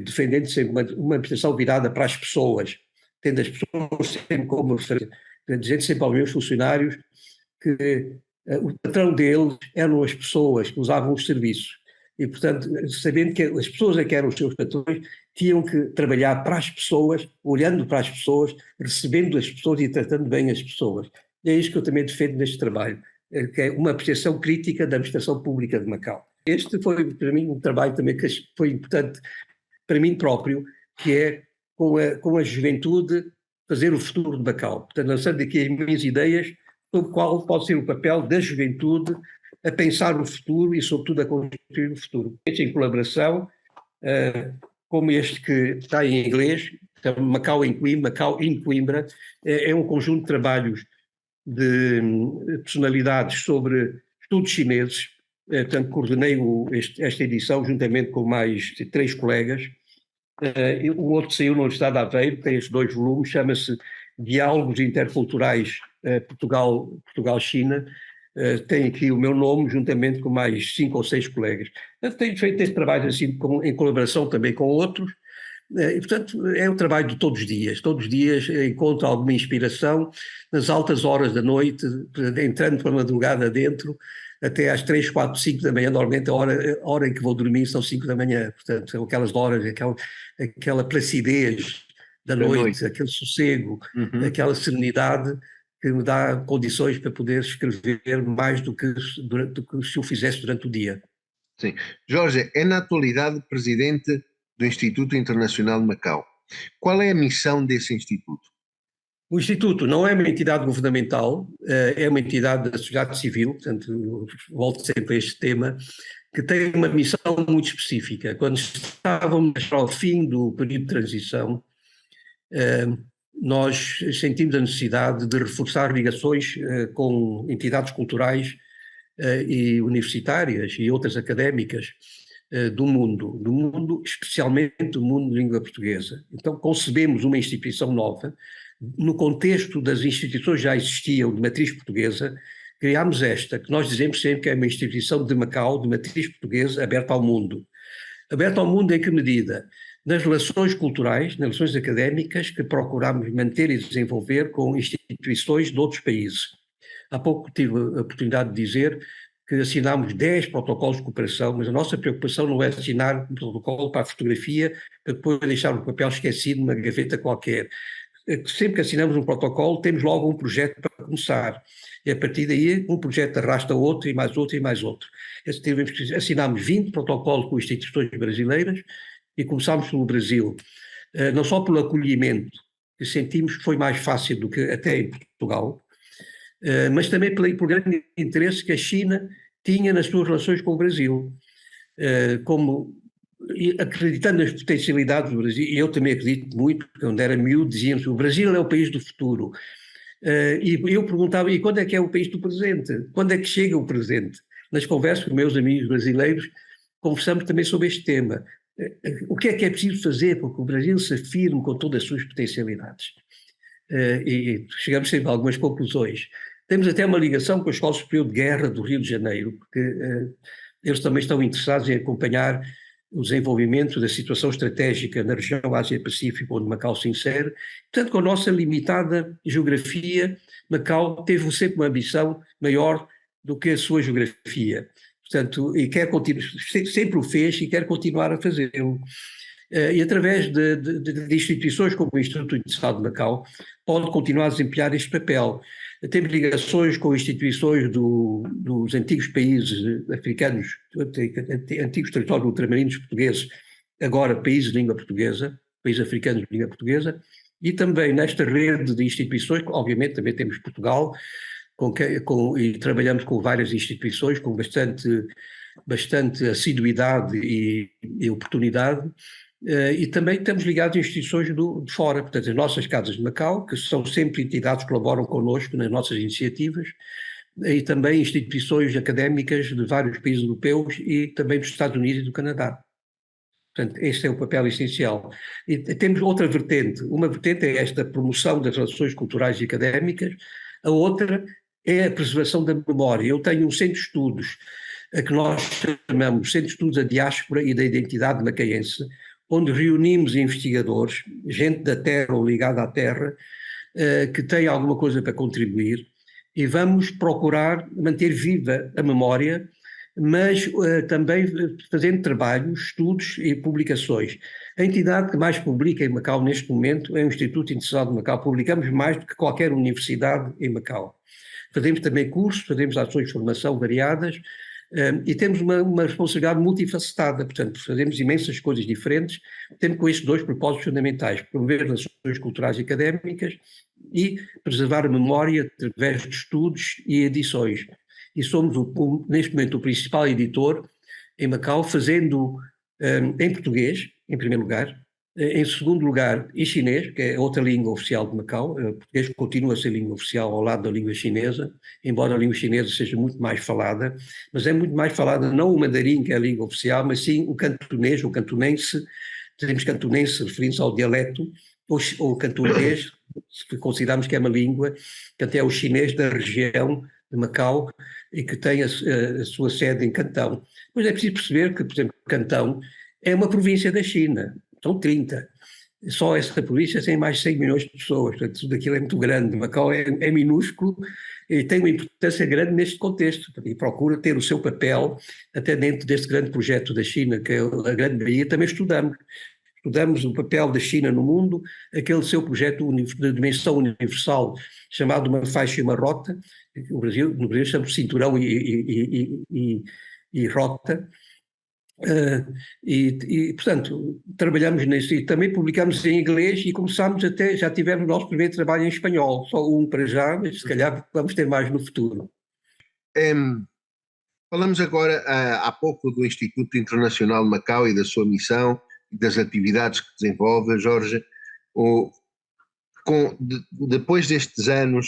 defendendo sempre uma administração virada para as pessoas, tendo as pessoas sempre como referência, dizendo sempre aos meus funcionários que o patrão deles eram as pessoas que usavam os serviços. e, portanto, sabendo que as pessoas a que eram os seus patrões tinham que trabalhar para as pessoas, olhando para as pessoas, recebendo as pessoas e tratando bem as pessoas. É isso que eu também defendo neste trabalho, que é uma apreciação crítica da administração pública de Macau. Este foi, para mim, um trabalho também que foi importante para mim próprio, que é, com a juventude, fazer o futuro de Macau. Portanto, lançando aqui as minhas ideias sobre qual pode ser o papel da juventude a pensar o futuro e, sobretudo, a construir o futuro. Em colaboração, como este que está em inglês, Macau in Coimbra, é um conjunto de trabalhos de personalidades sobre estudos chineses. Portanto, coordenei esta edição juntamente com mais 3 colegas. O outro saiu na Universidade de Aveiro, tem estes 2 volumes, chama-se Diálogos Interculturais Portugal-China. Tem aqui o meu nome, juntamente com mais 5 ou 6 colegas. Tenho feito este trabalho assim, em colaboração também com outros, e, portanto, é um trabalho de todos os dias encontro alguma inspiração, nas altas horas da noite, entrando para a madrugada dentro, até às 3, 4, 5 da manhã, normalmente a hora em que vou dormir são 5 da manhã, portanto, são aquelas horas, aquela placidez da noite, aquele sossego, aquela serenidade que me dá condições para poder escrever mais do que se o fizesse durante o dia. Sim. Jorge, é na atualidade presidente do Instituto Internacional de Macau. Qual é a missão desse instituto? O Instituto não é uma entidade governamental, é uma entidade da sociedade civil, portanto, volto sempre a este tema, que tem uma missão muito específica. Quando estávamos ao fim do período de transição, nós sentimos a necessidade de reforçar ligações com entidades culturais e universitárias e outras académicas do mundo, especialmente do mundo de língua portuguesa. Então concebemos uma instituição nova, no contexto das instituições que já existiam de matriz portuguesa, criámos esta, que nós dizemos sempre que é uma instituição de Macau, de matriz portuguesa, aberta ao mundo. Aberta ao mundo em que medida? Nas relações culturais, nas relações académicas, que procuramos manter e desenvolver com instituições de outros países. Há pouco tive a oportunidade de dizer que assinámos 10 protocolos de cooperação, mas a nossa preocupação não é assinar um protocolo para a fotografia, para depois deixar um papel esquecido numa gaveta qualquer. Sempre que assinamos um protocolo, temos logo um projeto para começar. E a partir daí, um projeto arrasta outro e mais outro e mais outro. Assinámos 20 protocolos com instituições brasileiras e começámos pelo Brasil. Não só pelo acolhimento, que sentimos que foi mais fácil do que até em Portugal, mas também por grande interesse que a China tinha nas suas relações com o Brasil. Acreditando nas potencialidades do Brasil, e eu também acredito muito, porque quando era miúdo dizíamos que o Brasil é o país do futuro. E eu perguntava, e quando é que é o país do presente? Quando é que chega o presente? Nas conversas com meus amigos brasileiros, conversamos também sobre este tema. O que é preciso fazer para que o Brasil se afirme com todas as suas potencialidades? E chegamos sempre a algumas conclusões. Temos até uma ligação com a Escola Superior de Guerra do Rio de Janeiro, porque eles também estão interessados em acompanhar o desenvolvimento da situação estratégica na região Ásia-Pacífico, onde Macau se insere. Portanto, com a nossa limitada geografia, Macau teve sempre uma ambição maior do que a sua geografia. Portanto, e sempre o fez e quer continuar a fazê-lo. E através de instituições como o Instituto Internacional de Macau, pode continuar a desempenhar este papel. Temos ligações com instituições dos antigos países africanos, antigos territórios ultramarinos portugueses, agora países de língua portuguesa, países africanos de língua portuguesa, e também nesta rede de instituições, obviamente também temos Portugal, e trabalhamos com várias instituições, com bastante assiduidade e oportunidade, e também estamos ligados a instituições de fora, portanto as nossas casas de Macau, que são sempre entidades que colaboram connosco nas nossas iniciativas, e também instituições académicas de vários países europeus e também dos Estados Unidos e do Canadá. Portanto, este é o papel essencial. E temos outra vertente. Uma vertente é esta promoção das relações culturais e académicas, a outra é a preservação da memória. Eu tenho um centro de estudos, a que nós chamamos Centro de Estudos da Diáspora e da Identidade Macaense, onde reunimos investigadores, gente da terra ou ligada à terra, que tem alguma coisa para contribuir, e vamos procurar manter viva a memória mas também fazendo trabalhos, estudos e publicações. A entidade que mais publica em Macau neste momento é o Instituto Internacional de Macau. Publicamos mais do que qualquer universidade em Macau. Fazemos também cursos, fazemos ações de formação variadas, e temos uma responsabilidade multifacetada, portanto, fazemos imensas coisas diferentes, temos com estes dois propósitos fundamentais: promover relações culturais e académicas e preservar a memória através de estudos e edições. E somos, neste momento, o principal editor em Macau, fazendo em português, em primeiro lugar, em segundo lugar, em chinês, que é outra língua oficial de Macau. O português continua a ser língua oficial ao lado da língua chinesa, embora a língua chinesa seja muito mais falada, mas é muito mais falada não o mandarim, que é a língua oficial, mas sim o cantonês, o cantonense. Temos cantonense referindo-se ao dialeto, ou cantonês, que consideramos que é uma língua, que até é o chinês da região de Macau e que tem a sua sede em Cantão. Mas é preciso perceber que, por exemplo, Cantão é uma província da China, são 30. Só essa província tem mais de 100 milhões de pessoas, portanto, tudo aquilo é muito grande. Macau é minúsculo e tem uma importância grande neste contexto, e procura ter o seu papel até dentro deste grande projeto da China, que é a Grande Baía. Também estudamos o papel da China no mundo, aquele seu projeto de dimensão universal, chamado Uma Faixa e uma Rota, no Brasil chama-se Cinturão e Rota. Portanto, trabalhamos nisso e também publicamos em inglês e começámos até, já tivemos o nosso primeiro trabalho em espanhol, só um para já, mas se calhar vamos ter mais no futuro. Falamos agora há pouco do Instituto Internacional de Macau e da sua missão e das atividades que desenvolve, Jorge. Depois destes anos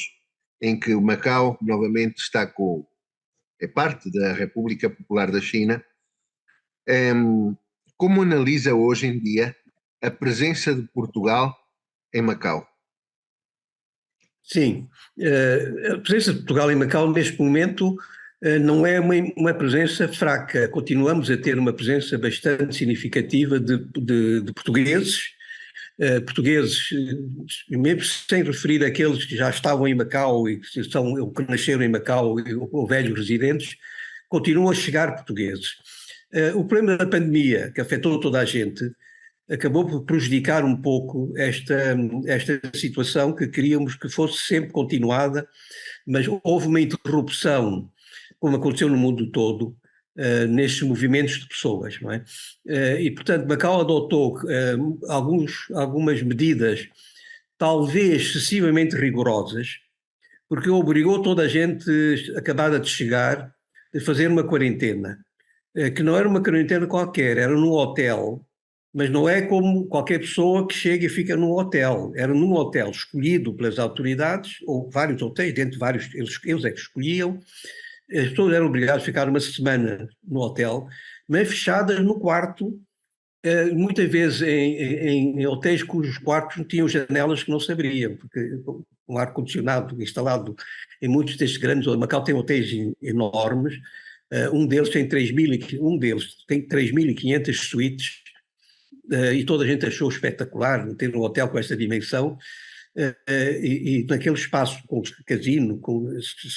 em que o Macau novamente é parte da República Popular da China, como analisa hoje em dia a presença de Portugal em Macau? Sim, a presença de Portugal em Macau neste momento não é uma presença fraca. Continuamos a ter uma presença bastante significativa de portugueses, mesmo sem referir aqueles que já estavam em Macau e que nasceram em Macau ou velhos residentes, continuam a chegar portugueses. O problema da pandemia, que afetou toda a gente, acabou por prejudicar um pouco esta situação que queríamos que fosse sempre continuada, mas houve uma interrupção, como aconteceu no mundo todo, nestes movimentos de pessoas, não é? E, portanto, Macau adotou algumas medidas, talvez excessivamente rigorosas, porque obrigou toda a gente acabada de chegar a fazer uma quarentena, que não era uma quarentena qualquer, era num hotel, mas não é como qualquer pessoa que chega e fica num hotel. Era num hotel escolhido pelas autoridades, ou vários hotéis, dentro de vários, eles é que escolhiam. As pessoas eram obrigadas a ficar uma semana no hotel, mas fechadas no quarto, muitas vezes em hotéis cujos quartos não tinham janelas que não se abriam, porque um ar-condicionado instalado em muitos destes grandes, Macau tem hotéis enormes, um deles tem 3.500 suítes, e toda a gente achou espetacular ter um hotel com essa dimensão, e naquele espaço com casino, com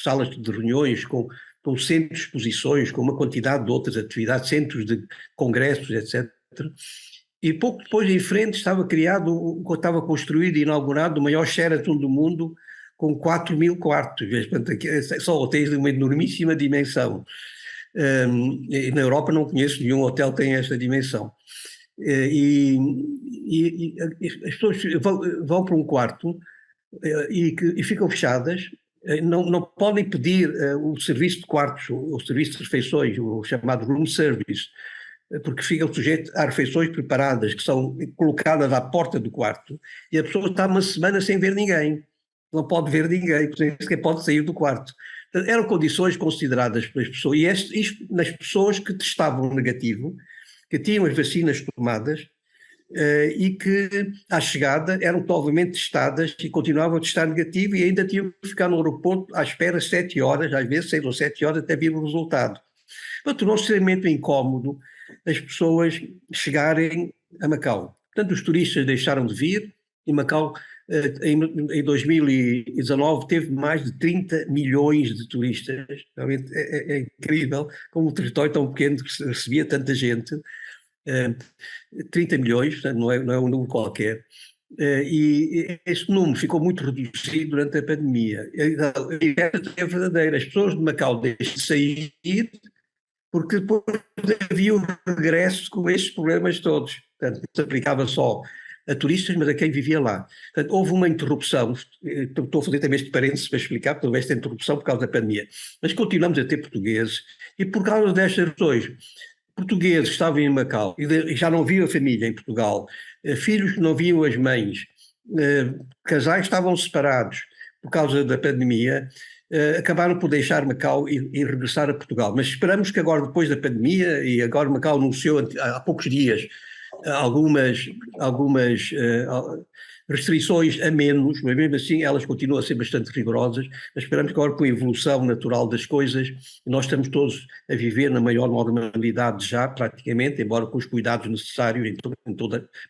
salas de reuniões, com centros de exposições, com uma quantidade de outras atividades, centros de congressos, etc. E pouco depois em frente estava construído e inaugurado o maior Sheraton do mundo, com 4.000 quartos, portanto, só hotéis de uma enormíssima dimensão. E na Europa não conheço nenhum hotel que tenha esta dimensão. E as pessoas vão para um quarto e ficam fechadas, não podem pedir o serviço de quartos, o serviço de refeições, o chamado room service, porque ficam sujeitos a refeições preparadas que são colocadas à porta do quarto, e a pessoa está uma semana sem ver ninguém, não pode ver ninguém, porque nem sequer pode sair do quarto. Eram condições consideradas pelas pessoas, e isto nas pessoas que testavam negativo, que tinham as vacinas tomadas, e que à chegada eram obviamente testadas e continuavam a testar negativo, e ainda tinham que ficar no aeroporto à espera 7 horas, às vezes 6 ou 7 horas até vir o resultado. Então tornou-se extremamente incómodo as pessoas chegarem a Macau. Portanto, os turistas deixaram de vir em Macau, em 2019, teve mais de 30 milhões de turistas. Realmente é incrível como um território tão pequeno que recebia tanta gente. 30 milhões, portanto, não é um número qualquer. E este número ficou muito reduzido durante a pandemia. E é verdadeiro. As pessoas de Macau deixam de sair porque depois havia o regresso com estes problemas todos. Portanto, não se aplicava só a turistas, mas a quem vivia lá. Portanto, houve uma interrupção, estou a fazer também este parênteses para explicar, porque houve esta interrupção por causa da pandemia, mas continuamos a ter portugueses, e por causa destas razões, portugueses que estavam em Macau e já não viam a família em Portugal, filhos que não viam as mães, casais que estavam separados por causa da pandemia, acabaram por deixar Macau e regressar a Portugal. Mas esperamos que agora, depois da pandemia, e agora Macau anunciou há poucos dias algumas restrições a menos, mas mesmo assim elas continuam a ser bastante rigorosas. Mas esperamos que agora, com a evolução natural das coisas, nós estamos todos a viver na maior normalidade já, praticamente, embora com os cuidados necessários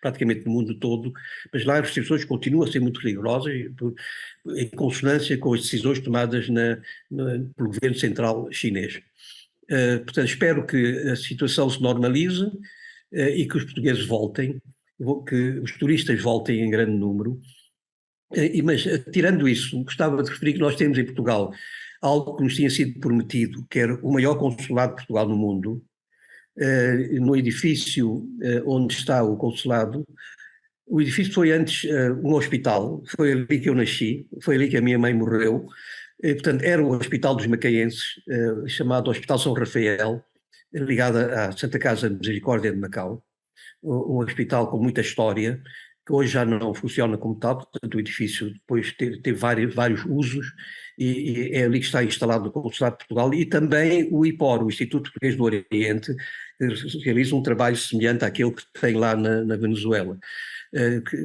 praticamente no mundo todo, mas lá as restrições continuam a ser muito rigorosas, em consonância com as decisões tomadas pelo governo central chinês. Portanto, espero que a situação se normalize e que os portugueses voltem, que os turistas voltem em grande número. Mas, tirando isso, gostava de referir que nós temos em Portugal algo que nos tinha sido prometido, que era o maior consulado de Portugal no mundo, no edifício onde está o consulado. O edifício foi antes um hospital, foi ali que eu nasci, foi ali que a minha mãe morreu. Portanto, era o Hospital dos Macaenses, chamado Hospital São Rafael, ligado à Santa Casa de Misericórdia de Macau, um hospital com muita história, que hoje já não funciona como tal. Portanto, o edifício depois teve vários usos, e é ali que está instalado o Consulado de Portugal, e também o IPOR, o Instituto Português do Oriente, que realiza um trabalho semelhante àquele que tem lá na Venezuela.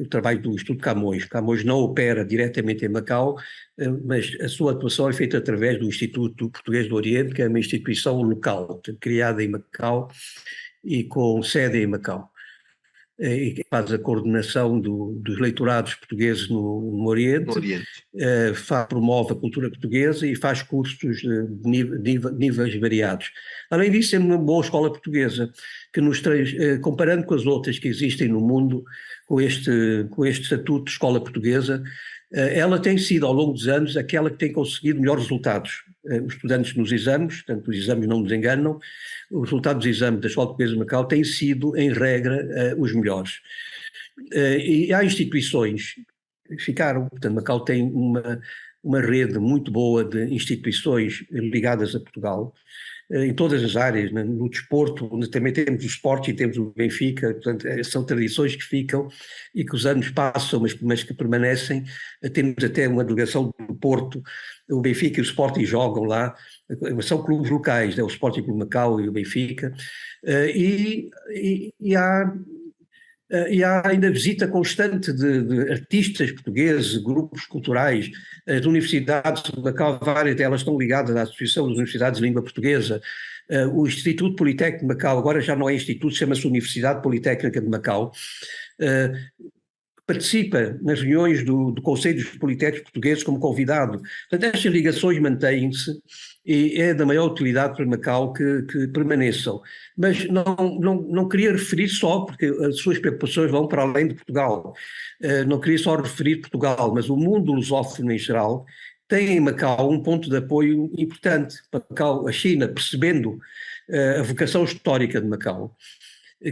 O trabalho do Instituto Camões. Camões não opera diretamente em Macau, mas a sua atuação é feita através do Instituto Português do Oriente, que é uma instituição local, criada em Macau e com sede em Macau, e que faz a coordenação dos leitorados portugueses no Oriente, promove a cultura portuguesa e faz cursos de níveis variados. Além disso, é uma boa escola portuguesa, que nos traz, comparando com as outras que existem no mundo, com este estatuto de escola portuguesa, ela tem sido, ao longo dos anos, aquela que tem conseguido melhores resultados. Os estudantes nos exames, portanto, os exames não nos enganam, os resultados dos exames da Escola Portuguesa de Macau têm sido, em regra, os melhores. E há instituições que ficaram, portanto, Macau tem uma rede muito boa de instituições ligadas a Portugal, em todas as áreas, no desporto, onde também temos o Sport e temos o Benfica. Portanto, são tradições que ficam e que os anos passam, mas que permanecem. Temos até uma delegação do Porto, o Benfica e o Sporting jogam lá, são clubes locais, o Sporting Clube Macau e o Benfica, e há ainda visita constante de artistas portugueses, grupos culturais. As universidades de Macau, várias delas estão ligadas à Associação das Universidades de Língua Portuguesa. O Instituto Politécnico de Macau, agora já não é instituto, chama-se Universidade Politécnica de Macau, participa nas reuniões do Conselho dos Politécnicos Portugueses como convidado. Portanto, estas ligações mantêm-se e é da maior utilidade para Macau que permaneçam. Mas não queria referir só, porque as suas preocupações vão para além de Portugal. Não queria só referir Portugal, mas o mundo lusófono em geral tem em Macau um ponto de apoio importante. Macau, a China, percebendo a vocação histórica de Macau,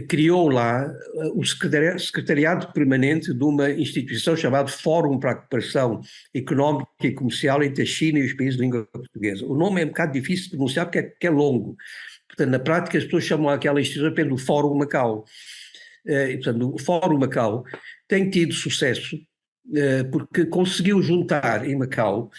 criou lá o secretariado permanente de uma instituição chamada Fórum para a Cooperação Económica e Comercial entre a China e os países de língua portuguesa. O nome é um bocado difícil de pronunciar porque é longo. Portanto, na prática, as pessoas chamam aquela instituição pelo Fórum Macau. Portanto, o Fórum Macau tem tido sucesso porque conseguiu juntar em Macau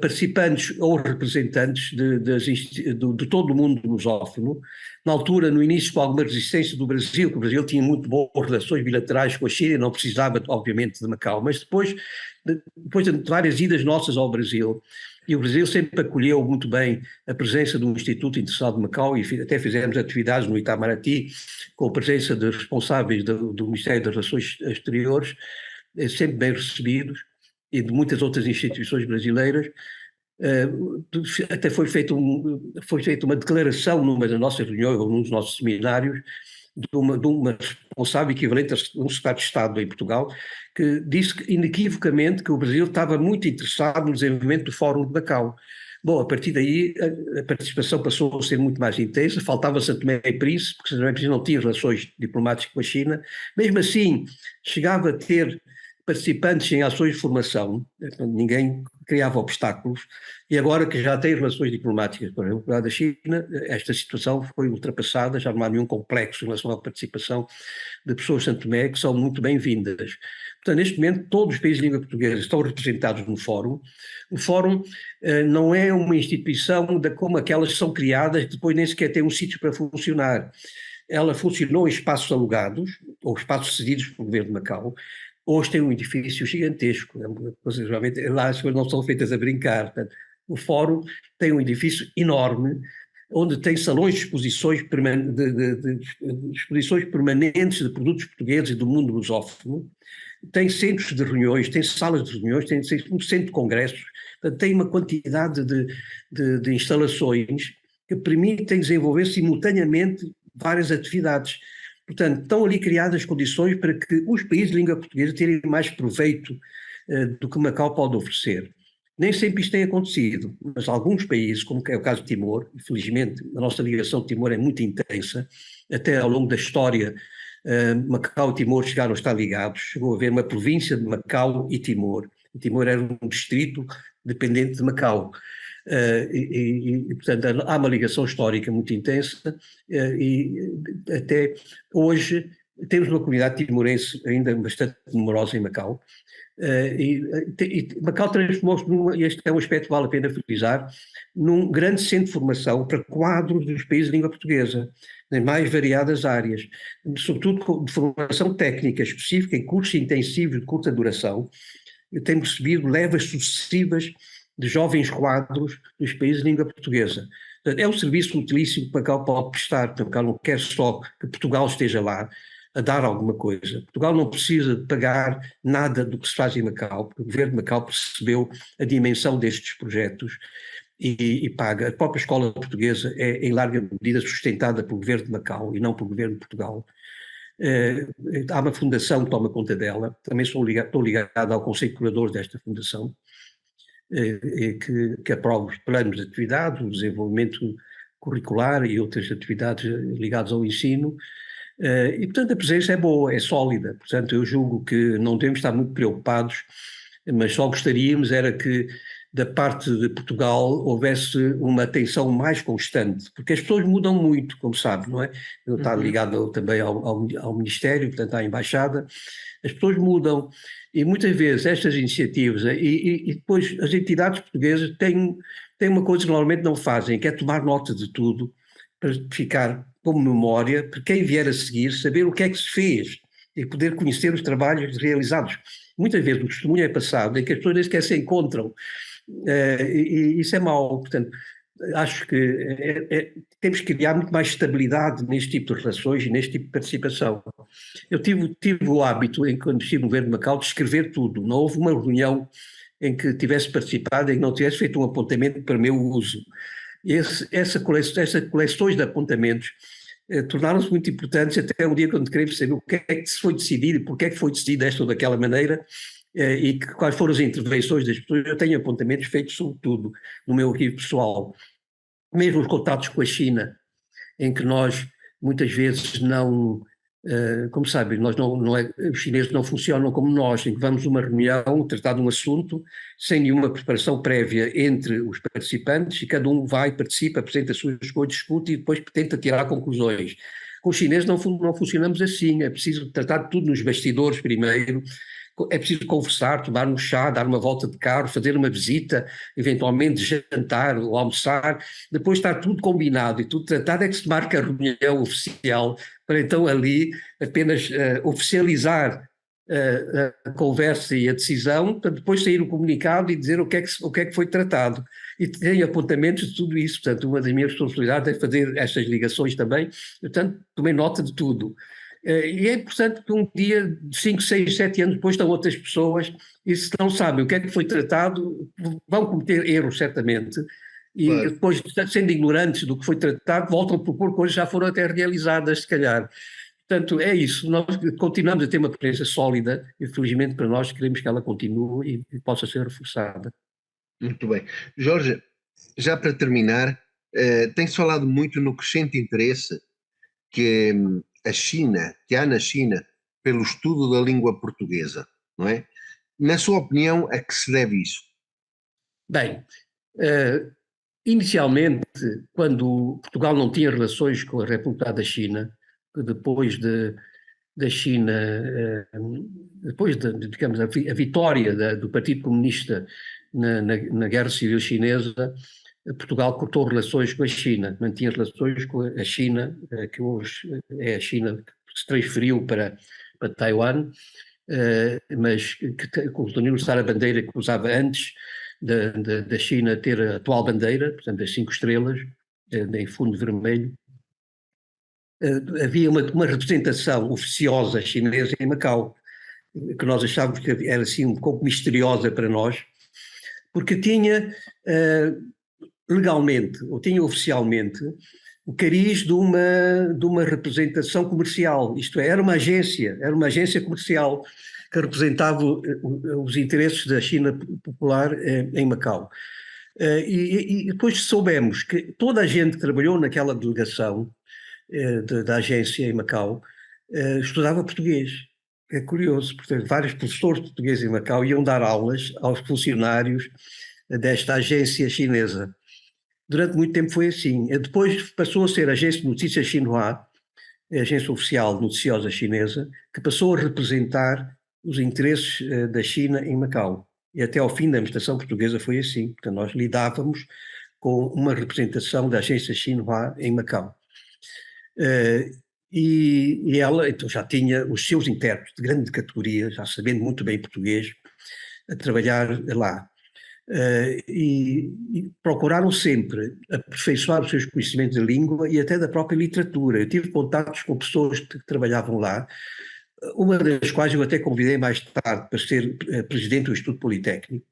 participantes ou representantes de todo o mundo lusófono. Na altura, no início, com alguma resistência do Brasil, que o Brasil tinha muito boas relações bilaterais com a China, não precisava, obviamente, de Macau, mas depois de várias idas nossas ao Brasil, e o Brasil sempre acolheu muito bem a presença do Instituto Internacional de Macau, e até fizemos atividades no Itamaraty, com a presença de responsáveis do Ministério das Relações Exteriores. sempre bem recebidos, e de muitas outras instituições brasileiras. Até foi feita uma declaração numa das nossas reuniões ou num dos nossos seminários de uma responsável equivalente a um secretário de Estado em Portugal, que disse inequivocamente que o Brasil estava muito interessado no desenvolvimento do Fórum de Macau. Bom, a partir daí a participação passou a ser muito mais intensa, faltava São Tomé e Príncipe, porque São Tomé e Príncipe não tinha relações diplomáticas com a China. Mesmo assim, chegava a ter participantes em ações de formação, ninguém criava obstáculos, e agora que já tem relações diplomáticas com a da China, esta situação foi ultrapassada, já não há nenhum complexo em relação à participação de pessoas de Santo Tomé, que são muito bem-vindas. Portanto, neste momento, todos os países de língua portuguesa estão representados no Fórum. O Fórum não é uma instituição como aquelas que são criadas, que depois nem sequer tem um sítio para funcionar. Ela funcionou em espaços alugados, ou espaços cedidos pelo governo de Macau. Hoje tem um edifício gigantesco, geralmente lá as coisas não são feitas a brincar. Portanto, o Fórum tem um edifício enorme, onde tem salões de exposições, exposições permanentes de produtos portugueses e do mundo lusófono, tem centros de reuniões, tem salas de reuniões, tem um centro de congressos, portanto, tem uma quantidade de instalações que permitem desenvolver simultaneamente várias atividades. Portanto, estão ali criadas condições para que os países de língua portuguesa tirem mais proveito do que Macau pode oferecer. Nem sempre isto tem acontecido, mas alguns países, como é o caso de Timor, infelizmente a nossa ligação de Timor é muito intensa, até ao longo da história Macau e Timor chegaram a estar ligados, chegou a haver uma província de Macau e Timor. E Timor era um distrito dependente de Macau. Portanto, há uma ligação histórica muito intensa e até hoje temos uma comunidade timorense ainda bastante numerosa em Macau. Macau transformou-se, e este é um aspecto que vale a pena frisar, num grande centro de formação para quadros dos países de língua portuguesa, nas mais variadas áreas, sobretudo de formação técnica específica, em cursos intensivos de curta duração. Eu tenho recebido levas sucessivas de jovens quadros dos países de língua portuguesa. É um serviço utilíssimo que Macau pode prestar, porque Macau não quer só que Portugal esteja lá a dar alguma coisa. Portugal não precisa de pagar nada do que se faz em Macau, porque o governo de Macau percebeu a dimensão destes projetos e paga. A própria escola portuguesa é em larga medida sustentada pelo governo de Macau e não pelo governo de Portugal. Há uma fundação que toma conta dela, também estou ligado ao Conselho Curador desta fundação, que aprova os planos de atividade, o desenvolvimento curricular e outras atividades ligadas ao ensino, e portanto a presença é boa, é sólida, portanto eu julgo que não devemos estar muito preocupados, mas só gostaríamos era que da parte de Portugal houvesse uma atenção mais constante, porque as pessoas mudam muito, como sabe, não é? Eu estou ligado também ao Ministério, portanto à Embaixada, as pessoas mudam e muitas vezes estas iniciativas e depois as entidades portuguesas têm uma coisa que normalmente não fazem, que é tomar nota de tudo para ficar como memória, para quem vier a seguir saber o que é que se fez e poder conhecer os trabalhos realizados. Muitas vezes o testemunho é passado em que as pessoas nem sequer se encontram, e isso é mau. Portanto, acho que temos que criar muito mais estabilidade neste tipo de relações e neste tipo de participação. Eu tive o hábito, quando estive no governo de Macau, de escrever tudo. Não houve uma reunião em que tivesse participado e que não tivesse feito um apontamento para o meu uso. Essas coleções de apontamentos tornaram-se muito importantes até um dia quando queremos saber o que é que se foi decidido e porque é que foi decidido desta ou daquela maneira, e quais foram as intervenções das pessoas. Eu tenho apontamentos feitos sobre tudo no meu arquivo pessoal. Mesmo os contatos com a China, em que nós muitas vezes não, como sabem, os chineses não funcionam como nós, em que vamos a uma reunião, tratar de um assunto, sem nenhuma preparação prévia entre os participantes, e cada um vai, participa, apresenta as suas coisas, discute e depois tenta tirar conclusões. Com os chineses não funcionamos assim, é preciso tratar de tudo nos bastidores primeiro, é preciso conversar, tomar um chá, dar uma volta de carro, fazer uma visita, eventualmente jantar ou almoçar, depois está tudo combinado e tudo tratado, é que se marca a reunião oficial, para então ali apenas oficializar a conversa e a decisão, para depois sair o comunicado e dizer o que é que foi tratado. E tenho apontamentos de tudo isso, portanto uma das minhas responsabilidades é fazer estas ligações também, portanto tomei nota de tudo. E é importante que um dia, 5, 6, 7 anos depois, estão outras pessoas e se não sabem o que é que foi tratado, vão cometer erros, certamente, e Claro. depois, sendo ignorantes do que foi tratado, voltam a propor coisas que já foram até realizadas, se calhar. Portanto, é isso. Nós continuamos a ter uma presença sólida e, felizmente, para nós, queremos que ela continue e possa ser reforçada. Muito bem. Jorge, já para terminar, tem-se falado muito no crescente interesse a China, que há na China, pelo estudo da língua portuguesa, não é? Na sua opinião, a que se deve isso? Bem, eh, inicialmente, quando Portugal não tinha relações com a República da China, depois da China, depois digamos, a vitória do Partido Comunista na Guerra Civil Chinesa, Portugal cortou relações com a China, mantinha relações com a China, que hoje é a China que se transferiu para Taiwan, mas que continuou a usar a bandeira que usava antes da China ter a atual bandeira, portanto as 5 estrelas, em fundo vermelho. Havia uma representação oficiosa chinesa em Macau, que nós achávamos que era assim um pouco misteriosa para nós, porque tinha legalmente, ou tinha oficialmente, o cariz de uma representação comercial, isto é, era uma agência comercial que representava os interesses da China popular em Macau. E depois soubemos que toda a gente que trabalhou naquela delegação da agência em Macau estudava português. É curioso, portanto, vários professores portugueses em Macau iam dar aulas aos funcionários desta agência chinesa. Durante muito tempo foi assim. Depois passou a ser a agência de notícias Xinhua, a agência oficial noticiosa chinesa, que passou a representar os interesses da China em Macau. E até ao fim da administração portuguesa foi assim. Portanto, nós lidávamos com uma representação da agência Xinhua em Macau. E ela então já tinha os seus intérpretes de grande categoria, já sabendo muito bem português, a trabalhar lá. E procuraram sempre aperfeiçoar os seus conhecimentos da língua e até da própria literatura. Eu tive contatos com pessoas que trabalhavam lá, uma das quais eu até convidei mais tarde para ser presidente do Instituto Politécnico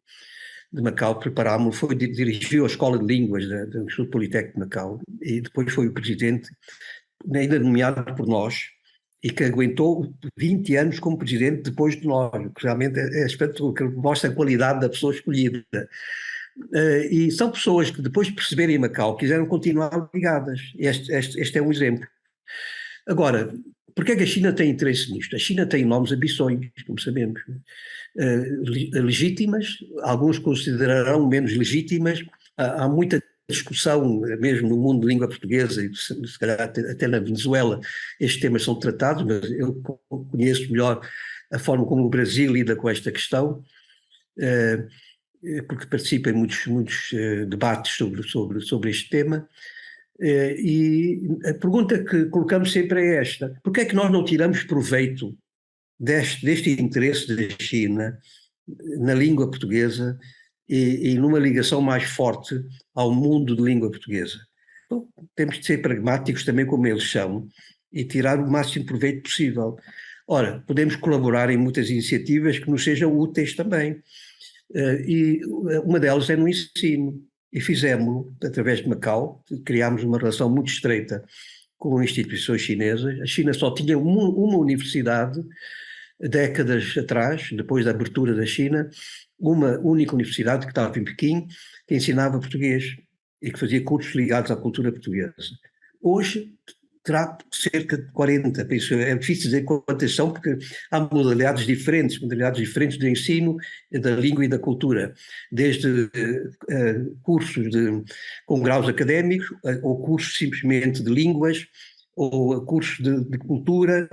de Macau, preparámo-lo, dirigiu a Escola de Línguas do Instituto Politécnico de Macau e depois foi o presidente, ainda nomeado por nós, e que aguentou 20 anos como presidente depois de nós, que realmente é espetáculo, que mostra a qualidade da pessoa escolhida. E são pessoas que depois de perceberem Macau quiseram continuar ligadas. Este é um exemplo. Agora, porquê é que a China tem interesse nisto? A China tem enormes ambições, como sabemos, legítimas, alguns considerarão menos legítimas, há muita discussão, mesmo no mundo de língua portuguesa, e se calhar até na Venezuela, estes temas são tratados, mas eu conheço melhor a forma como o Brasil lida com esta questão, porque participa em muitos debates sobre este tema. E a pergunta que colocamos sempre é esta: porquê é que nós não tiramos proveito deste interesse da China na língua portuguesa e numa ligação mais forte ao mundo de língua portuguesa? Então, temos de ser pragmáticos também como eles são e tirar o máximo proveito possível. Ora, podemos colaborar em muitas iniciativas que nos sejam úteis também, e uma delas é no ensino, e fizemos-lo através de Macau, criámos uma relação muito estreita com instituições chinesas. A China só tinha uma universidade décadas atrás, depois da abertura da China, uma única universidade que estava em Pequim, que ensinava português e que fazia cursos ligados à cultura portuguesa. Hoje terá cerca de 40, penso, é difícil dizer quantas são, porque há modalidades diferentes de ensino da língua e da cultura, desde cursos com graus académicos, ou cursos simplesmente de línguas, ou cursos de cultura.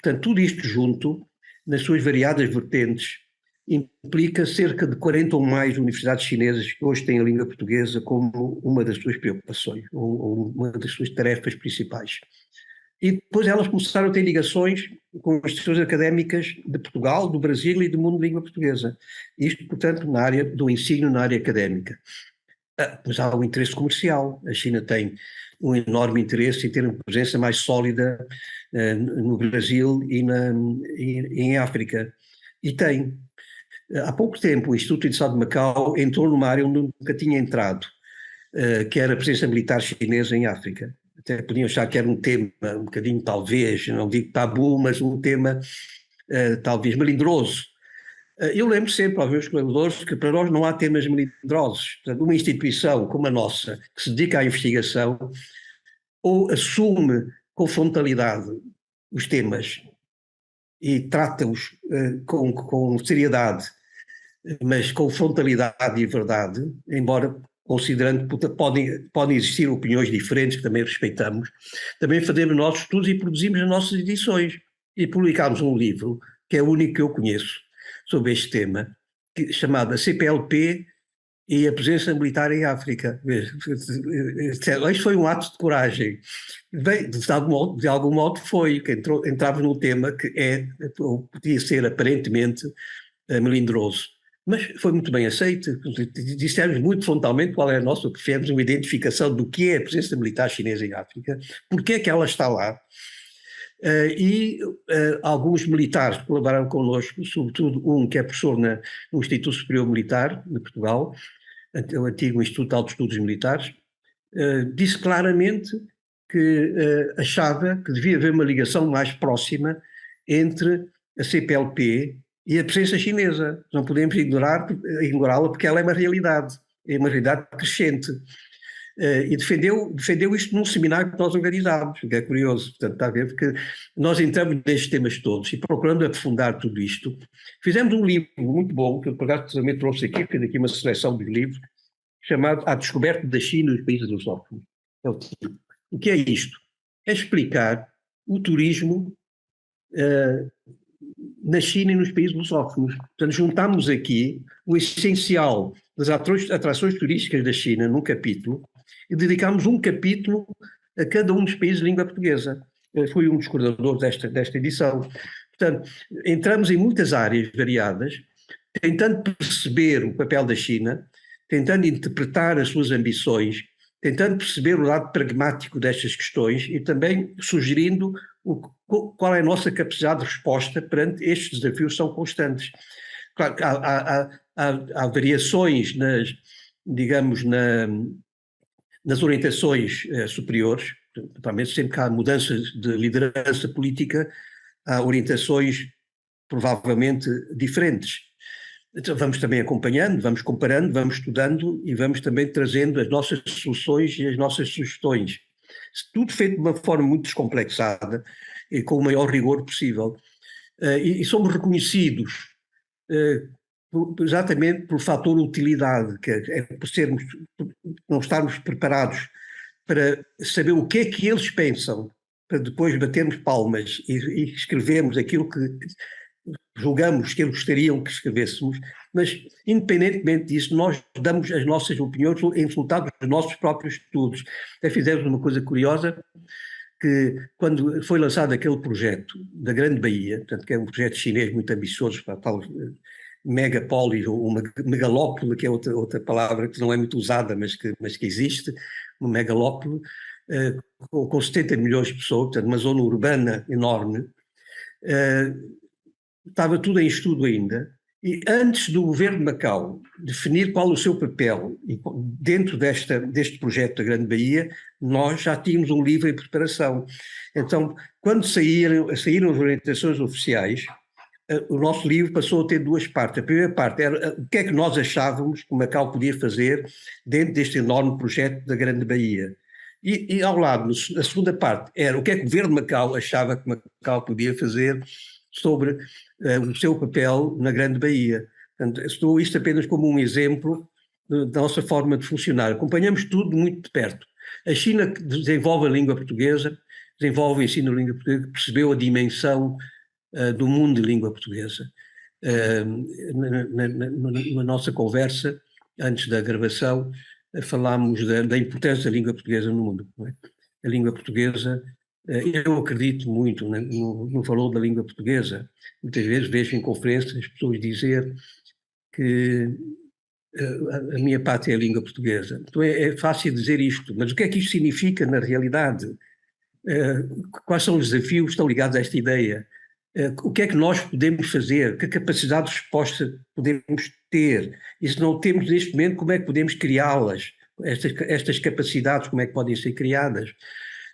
Portanto, tudo isto junto, nas suas variadas vertentes, implica cerca de 40 ou mais universidades chinesas que hoje têm a língua portuguesa como uma das suas preocupações, ou uma das suas tarefas principais. E depois elas começaram a ter ligações com instituições académicas de Portugal, do Brasil e do mundo de língua portuguesa. Isto, portanto, na área do ensino, na área académica. Mas há um interesse comercial. A China tem um enorme interesse em ter uma presença mais sólida no Brasil e em África. E tem. Há pouco tempo, o Instituto de Educação de Macau entrou numa área onde nunca tinha entrado, que era a presença militar chinesa em África. Até podiam achar que era um tema um bocadinho, talvez, não digo tabu, mas um tema talvez melindroso. Eu lembro sempre aos meus colaboradores que para nós não há temas melindrosos. Portanto, uma instituição como a nossa, que se dedica à investigação, ou assume com frontalidade os temas e trata-os com seriedade, mas com frontalidade e verdade, embora considerando que podem existir opiniões diferentes que também respeitamos, também fazemos nossos estudos e produzimos as nossas edições. E publicámos um livro, que é o único que eu conheço, sobre este tema, chamado CPLP e a presença militar em África. Isto foi um ato de coragem. Bem, de algum modo foi, que entrávamos num tema que podia ser aparentemente melindroso. Mas foi muito bem aceito. Dissemos muito frontalmente qual é a nossa, fizemos uma identificação do que é a presença militar chinesa em África, porque é que ela está lá. Alguns militares colaboraram connosco, sobretudo um que é professor no Instituto Superior Militar de Portugal, o antigo Instituto de Altos Estudos Militares, disse claramente que achava que devia haver uma ligação mais próxima entre a CPLP e a presença chinesa. Não podemos ignorá-la porque ela é uma realidade crescente. E defendeu isto num seminário que nós organizámos, que é curioso, portanto, está a ver, porque nós entramos nestes temas todos e procurando aprofundar tudo isto. Fizemos um livro muito bom, que eu, por acaso, também trouxe aqui, fiz aqui uma seleção dos livros, chamado A Descoberta da China nos Países Lusófonos. É o título. O que é isto? É explicar o turismo na China e nos países lusófonos. Portanto, juntámos aqui o essencial das atrações turísticas da China num capítulo e dedicámos um capítulo a cada um dos países de língua portuguesa. Eu fui um dos coordenadores desta edição. Portanto, entramos em muitas áreas variadas, tentando perceber o papel da China, tentando interpretar as suas ambições, tentando perceber o lado pragmático destas questões e também sugerindo qual é a nossa capacidade de resposta perante estes desafios que são constantes. Claro que há variações nas orientações superiores, principalmente sempre que há mudanças de liderança política, há orientações provavelmente diferentes. Então vamos também acompanhando, vamos comparando, vamos estudando e vamos também trazendo as nossas soluções e as nossas sugestões. Tudo feito de uma forma muito descomplexada e com o maior rigor possível. E somos reconhecidos exatamente pelo fator utilidade, que é por não estarmos preparados para saber o que é que eles pensam, para depois batermos palmas e escrevermos aquilo que julgamos que eles gostariam que escrevêssemos, mas independentemente disso, nós damos as nossas opiniões em resultado dos nossos próprios estudos. Até fizemos uma coisa curiosa, que quando foi lançado aquele projeto da Grande Baía, portanto, que é um projeto chinês muito ambicioso para tal megapolis, ou uma megalópole, que é outra palavra que não é muito usada, mas que existe, uma megalópole, com 70 milhões de pessoas, portanto, uma zona urbana enorme, estava tudo em estudo ainda, e antes do governo de Macau definir qual o seu papel dentro deste projeto da Grande Baía, nós já tínhamos um livro em preparação. Então, quando saíram as orientações oficiais, o nosso livro passou a ter duas partes. A primeira parte era o que é que nós achávamos que Macau podia fazer dentro deste enorme projeto da Grande Baía. E ao lado, a segunda parte, era o que é que o governo de Macau achava que Macau podia fazer sobre o seu papel na Grande Baía. Portanto, estou isto apenas como um exemplo da nossa forma de funcionar. Acompanhamos tudo muito de perto. A China desenvolve a língua portuguesa, desenvolve o ensino de língua portuguesa, percebeu a dimensão do mundo de língua portuguesa. Na nossa conversa, antes da gravação, falámos da importância da língua portuguesa no mundo. Não é? A língua portuguesa, eu acredito muito no valor da língua portuguesa. Muitas vezes vejo em conferências as pessoas dizer que a minha pátria é a língua portuguesa. Então é fácil dizer isto, mas o que é que isto significa na realidade? quais são os desafios que estão ligados a esta ideia? O que é que nós podemos fazer? Que capacidade de resposta podemos ter? E se não temos neste momento, como é que podemos criá-las? Estas capacidades, como é que podem ser criadas?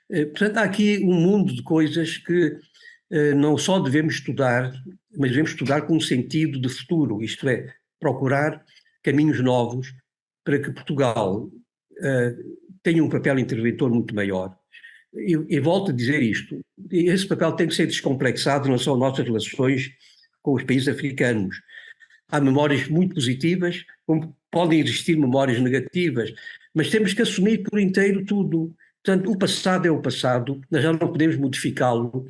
Portanto, há aqui um mundo de coisas que não só devemos estudar, mas devemos estudar com um sentido de futuro, isto é, procurar caminhos novos para que Portugal tenha um papel interventor muito maior. E volto a dizer isto, esse papel tem que ser descomplexado não só as nossas relações com os países africanos. Há memórias muito positivas, como podem existir memórias negativas, mas temos que assumir por inteiro tudo. Portanto, o passado é o passado, nós já não podemos modificá-lo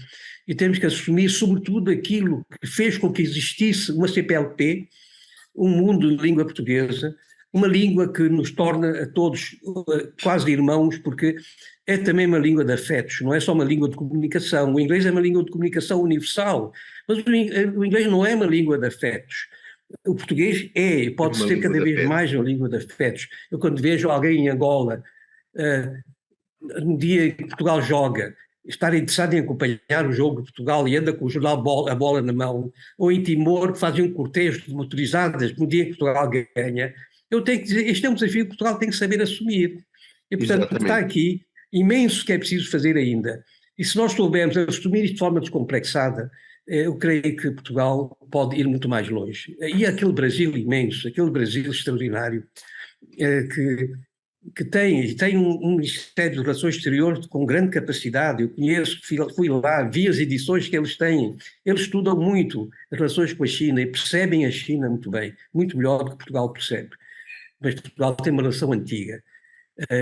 e temos que assumir, sobretudo, aquilo que fez com que existisse uma CPLP, um mundo de língua portuguesa, uma língua que nos torna a todos quase irmãos, porque é também uma língua de afetos, não é só uma língua de comunicação. O inglês é uma língua de comunicação universal, mas o inglês não é uma língua de afetos. O português pode ser cada vez mais uma língua de afetos. Eu quando vejo alguém em Angola, no dia em que Portugal joga, estar interessado em acompanhar o jogo de Portugal e anda com o jornal a bola na mão, ou em Timor, que fazem um cortejo de motorizadas no dia em que Portugal ganha, eu tenho que dizer, este é um desafio que Portugal tem que saber assumir. E, portanto, está aqui imenso que é preciso fazer ainda. E se nós soubermos assumir isto de forma descomplexada, eu creio que Portugal pode ir muito mais longe. E aquele Brasil imenso, aquele Brasil extraordinário, que tem um Ministério de Relações Exteriores com grande capacidade. Eu conheço, fui lá, vi as edições que eles têm. Eles estudam muito as relações com a China e percebem a China muito bem, muito melhor do que Portugal percebe. Mas Portugal tem uma relação antiga,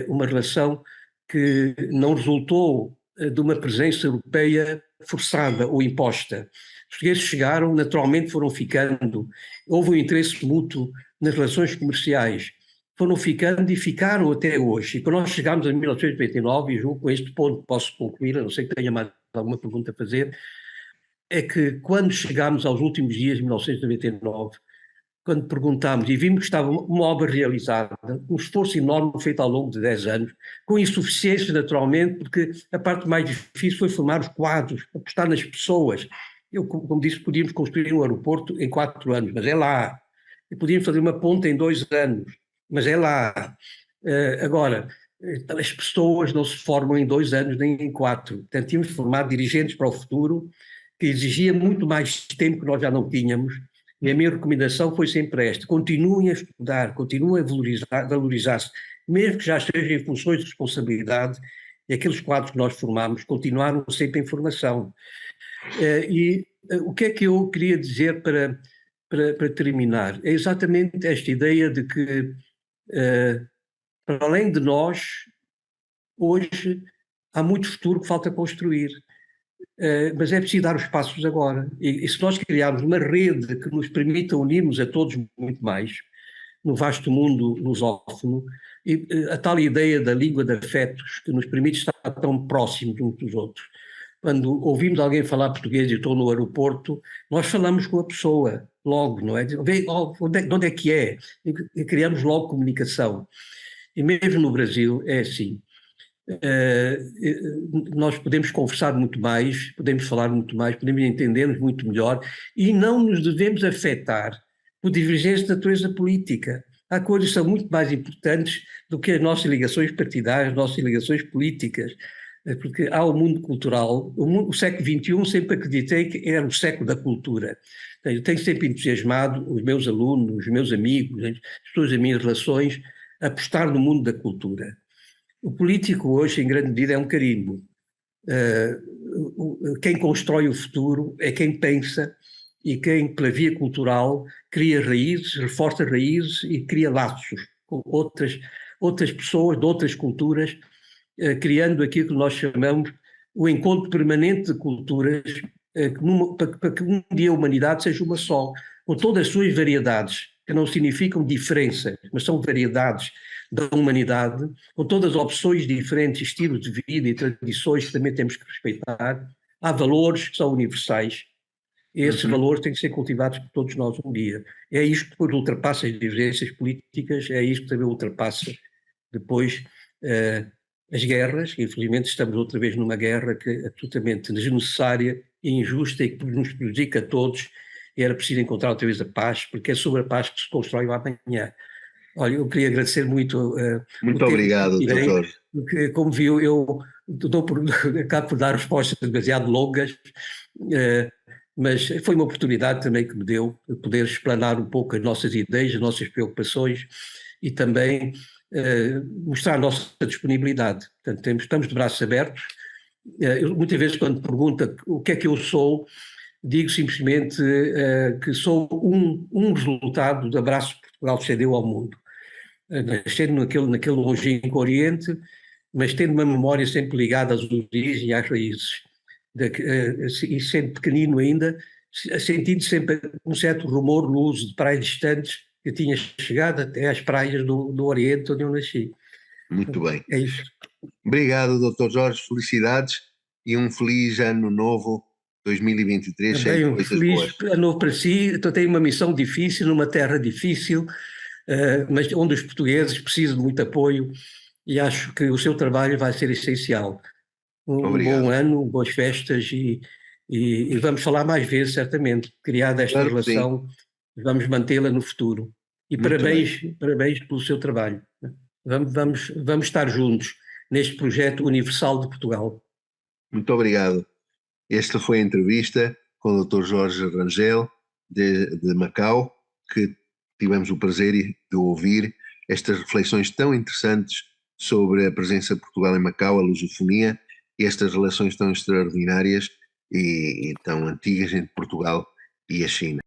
uma relação que não resultou de uma presença europeia forçada ou imposta. Os portugueses chegaram, naturalmente foram ficando, houve um interesse mútuo nas relações comerciais, foram ficando e ficaram até hoje. E quando nós chegámos em 1999, e julgo com este ponto posso concluir, a não ser que tenha mais alguma pergunta a fazer, é que quando chegámos aos últimos dias de 1999, quando perguntámos e vimos que estava uma obra realizada, um esforço enorme feito ao longo de 10 anos, com insuficiência naturalmente, porque a parte mais difícil foi formar os quadros, apostar nas pessoas. Eu, como disse, podíamos construir um aeroporto em 4 anos, mas é lá. E podíamos fazer uma ponte em 2 anos, mas é lá. Agora, as pessoas não se formam em 2 anos nem em 4. Portanto, tínhamos de formar dirigentes para o futuro, que exigia muito mais tempo que nós já não tínhamos. E a minha recomendação foi sempre esta: continuem a estudar, continuem a valorizar-se, mesmo que já estejam em funções de responsabilidade, e aqueles quadros que nós formamos continuaram sempre em formação. O que é que eu queria dizer para terminar? É exatamente esta ideia de que, para além de nós, hoje há muito futuro que falta construir. Mas é preciso dar os passos agora. E se nós criarmos uma rede que nos permita unirmos a todos muito mais, no vasto mundo lusófono, e a tal ideia da língua de afetos que nos permite estar tão próximos uns dos outros. Quando ouvimos alguém falar português e estou no aeroporto, nós falamos com a pessoa logo, não é? De onde é que é? E criamos logo comunicação. E mesmo no Brasil é assim. Nós podemos conversar muito mais, podemos falar muito mais, podemos entender-nos muito melhor e não nos devemos afetar por divergências de natureza política. Há coisas que são muito mais importantes do que as nossas ligações partidárias, as nossas ligações políticas, porque há o mundo cultural. O século XXI sempre acreditei que era o século da cultura. Eu tenho sempre entusiasmado os meus alunos, os meus amigos, as pessoas das minhas relações, a apostar no mundo da cultura. O político hoje, em grande medida, é um carimbo. Quem constrói o futuro é quem pensa e quem, pela via cultural, cria raízes, reforça raízes e cria laços com outras pessoas de outras culturas, criando aquilo que nós chamamos o encontro permanente de culturas, para que um dia a humanidade seja uma só, com todas as suas variedades, que não significam diferença, mas são variedades da humanidade, com todas as opções diferentes, estilos de vida e tradições que também temos que respeitar. Há valores que são universais, e esses valores têm que ser cultivados por todos nós um dia. É isto que depois ultrapassa as divergências políticas, é isto que também ultrapassa depois as guerras. Infelizmente estamos outra vez numa guerra que é absolutamente desnecessária e injusta e que nos prejudica a todos. E era preciso encontrar outra vez a paz, porque é sobre a paz que se constrói o amanhã. Olha, eu queria agradecer muito o Muito tempo que obrigado, Dr. tirei, Jorge. porque, como viu, eu acabo por dar respostas demasiado longas, mas foi uma oportunidade também que me deu de poder explanar um pouco as nossas ideias, as nossas preocupações e também mostrar a nossa disponibilidade. Portanto, estamos de braços abertos. Eu, muitas vezes, quando pergunta o que é que eu sou, digo simplesmente que sou um resultado do abraço que Portugal cedeu ao mundo. Nascendo naquele longínquo Oriente, mas tendo uma memória sempre ligada às origens e às raízes. E sendo pequenino ainda, sentindo sempre um certo rumor no uso de praias distantes, que tinha chegado até às praias do Oriente, onde eu nasci. Muito bem. É isso. Obrigado, Dr. Jorge. Felicidades e um feliz ano novo 2023, cheio Também de um coisas feliz boas. ano novo para si. Então, tenho uma missão difícil, numa terra difícil, mas onde os portugueses precisam de muito apoio e acho que o seu trabalho vai ser essencial. Um bom Obrigado. ano, boas festas e vamos falar mais vezes, certamente. Criada esta Claro que sim. relação, vamos mantê-la no futuro. E Muito parabéns pelo seu trabalho. Vamos estar juntos neste projeto universal de Portugal. Muito obrigado. Esta foi a entrevista com o Dr. Jorge Rangel, de Macau, que tivemos o prazer de ouvir estas reflexões tão interessantes sobre a presença de Portugal em Macau, a lusofonia, e estas relações tão extraordinárias e tão antigas entre Portugal e a China.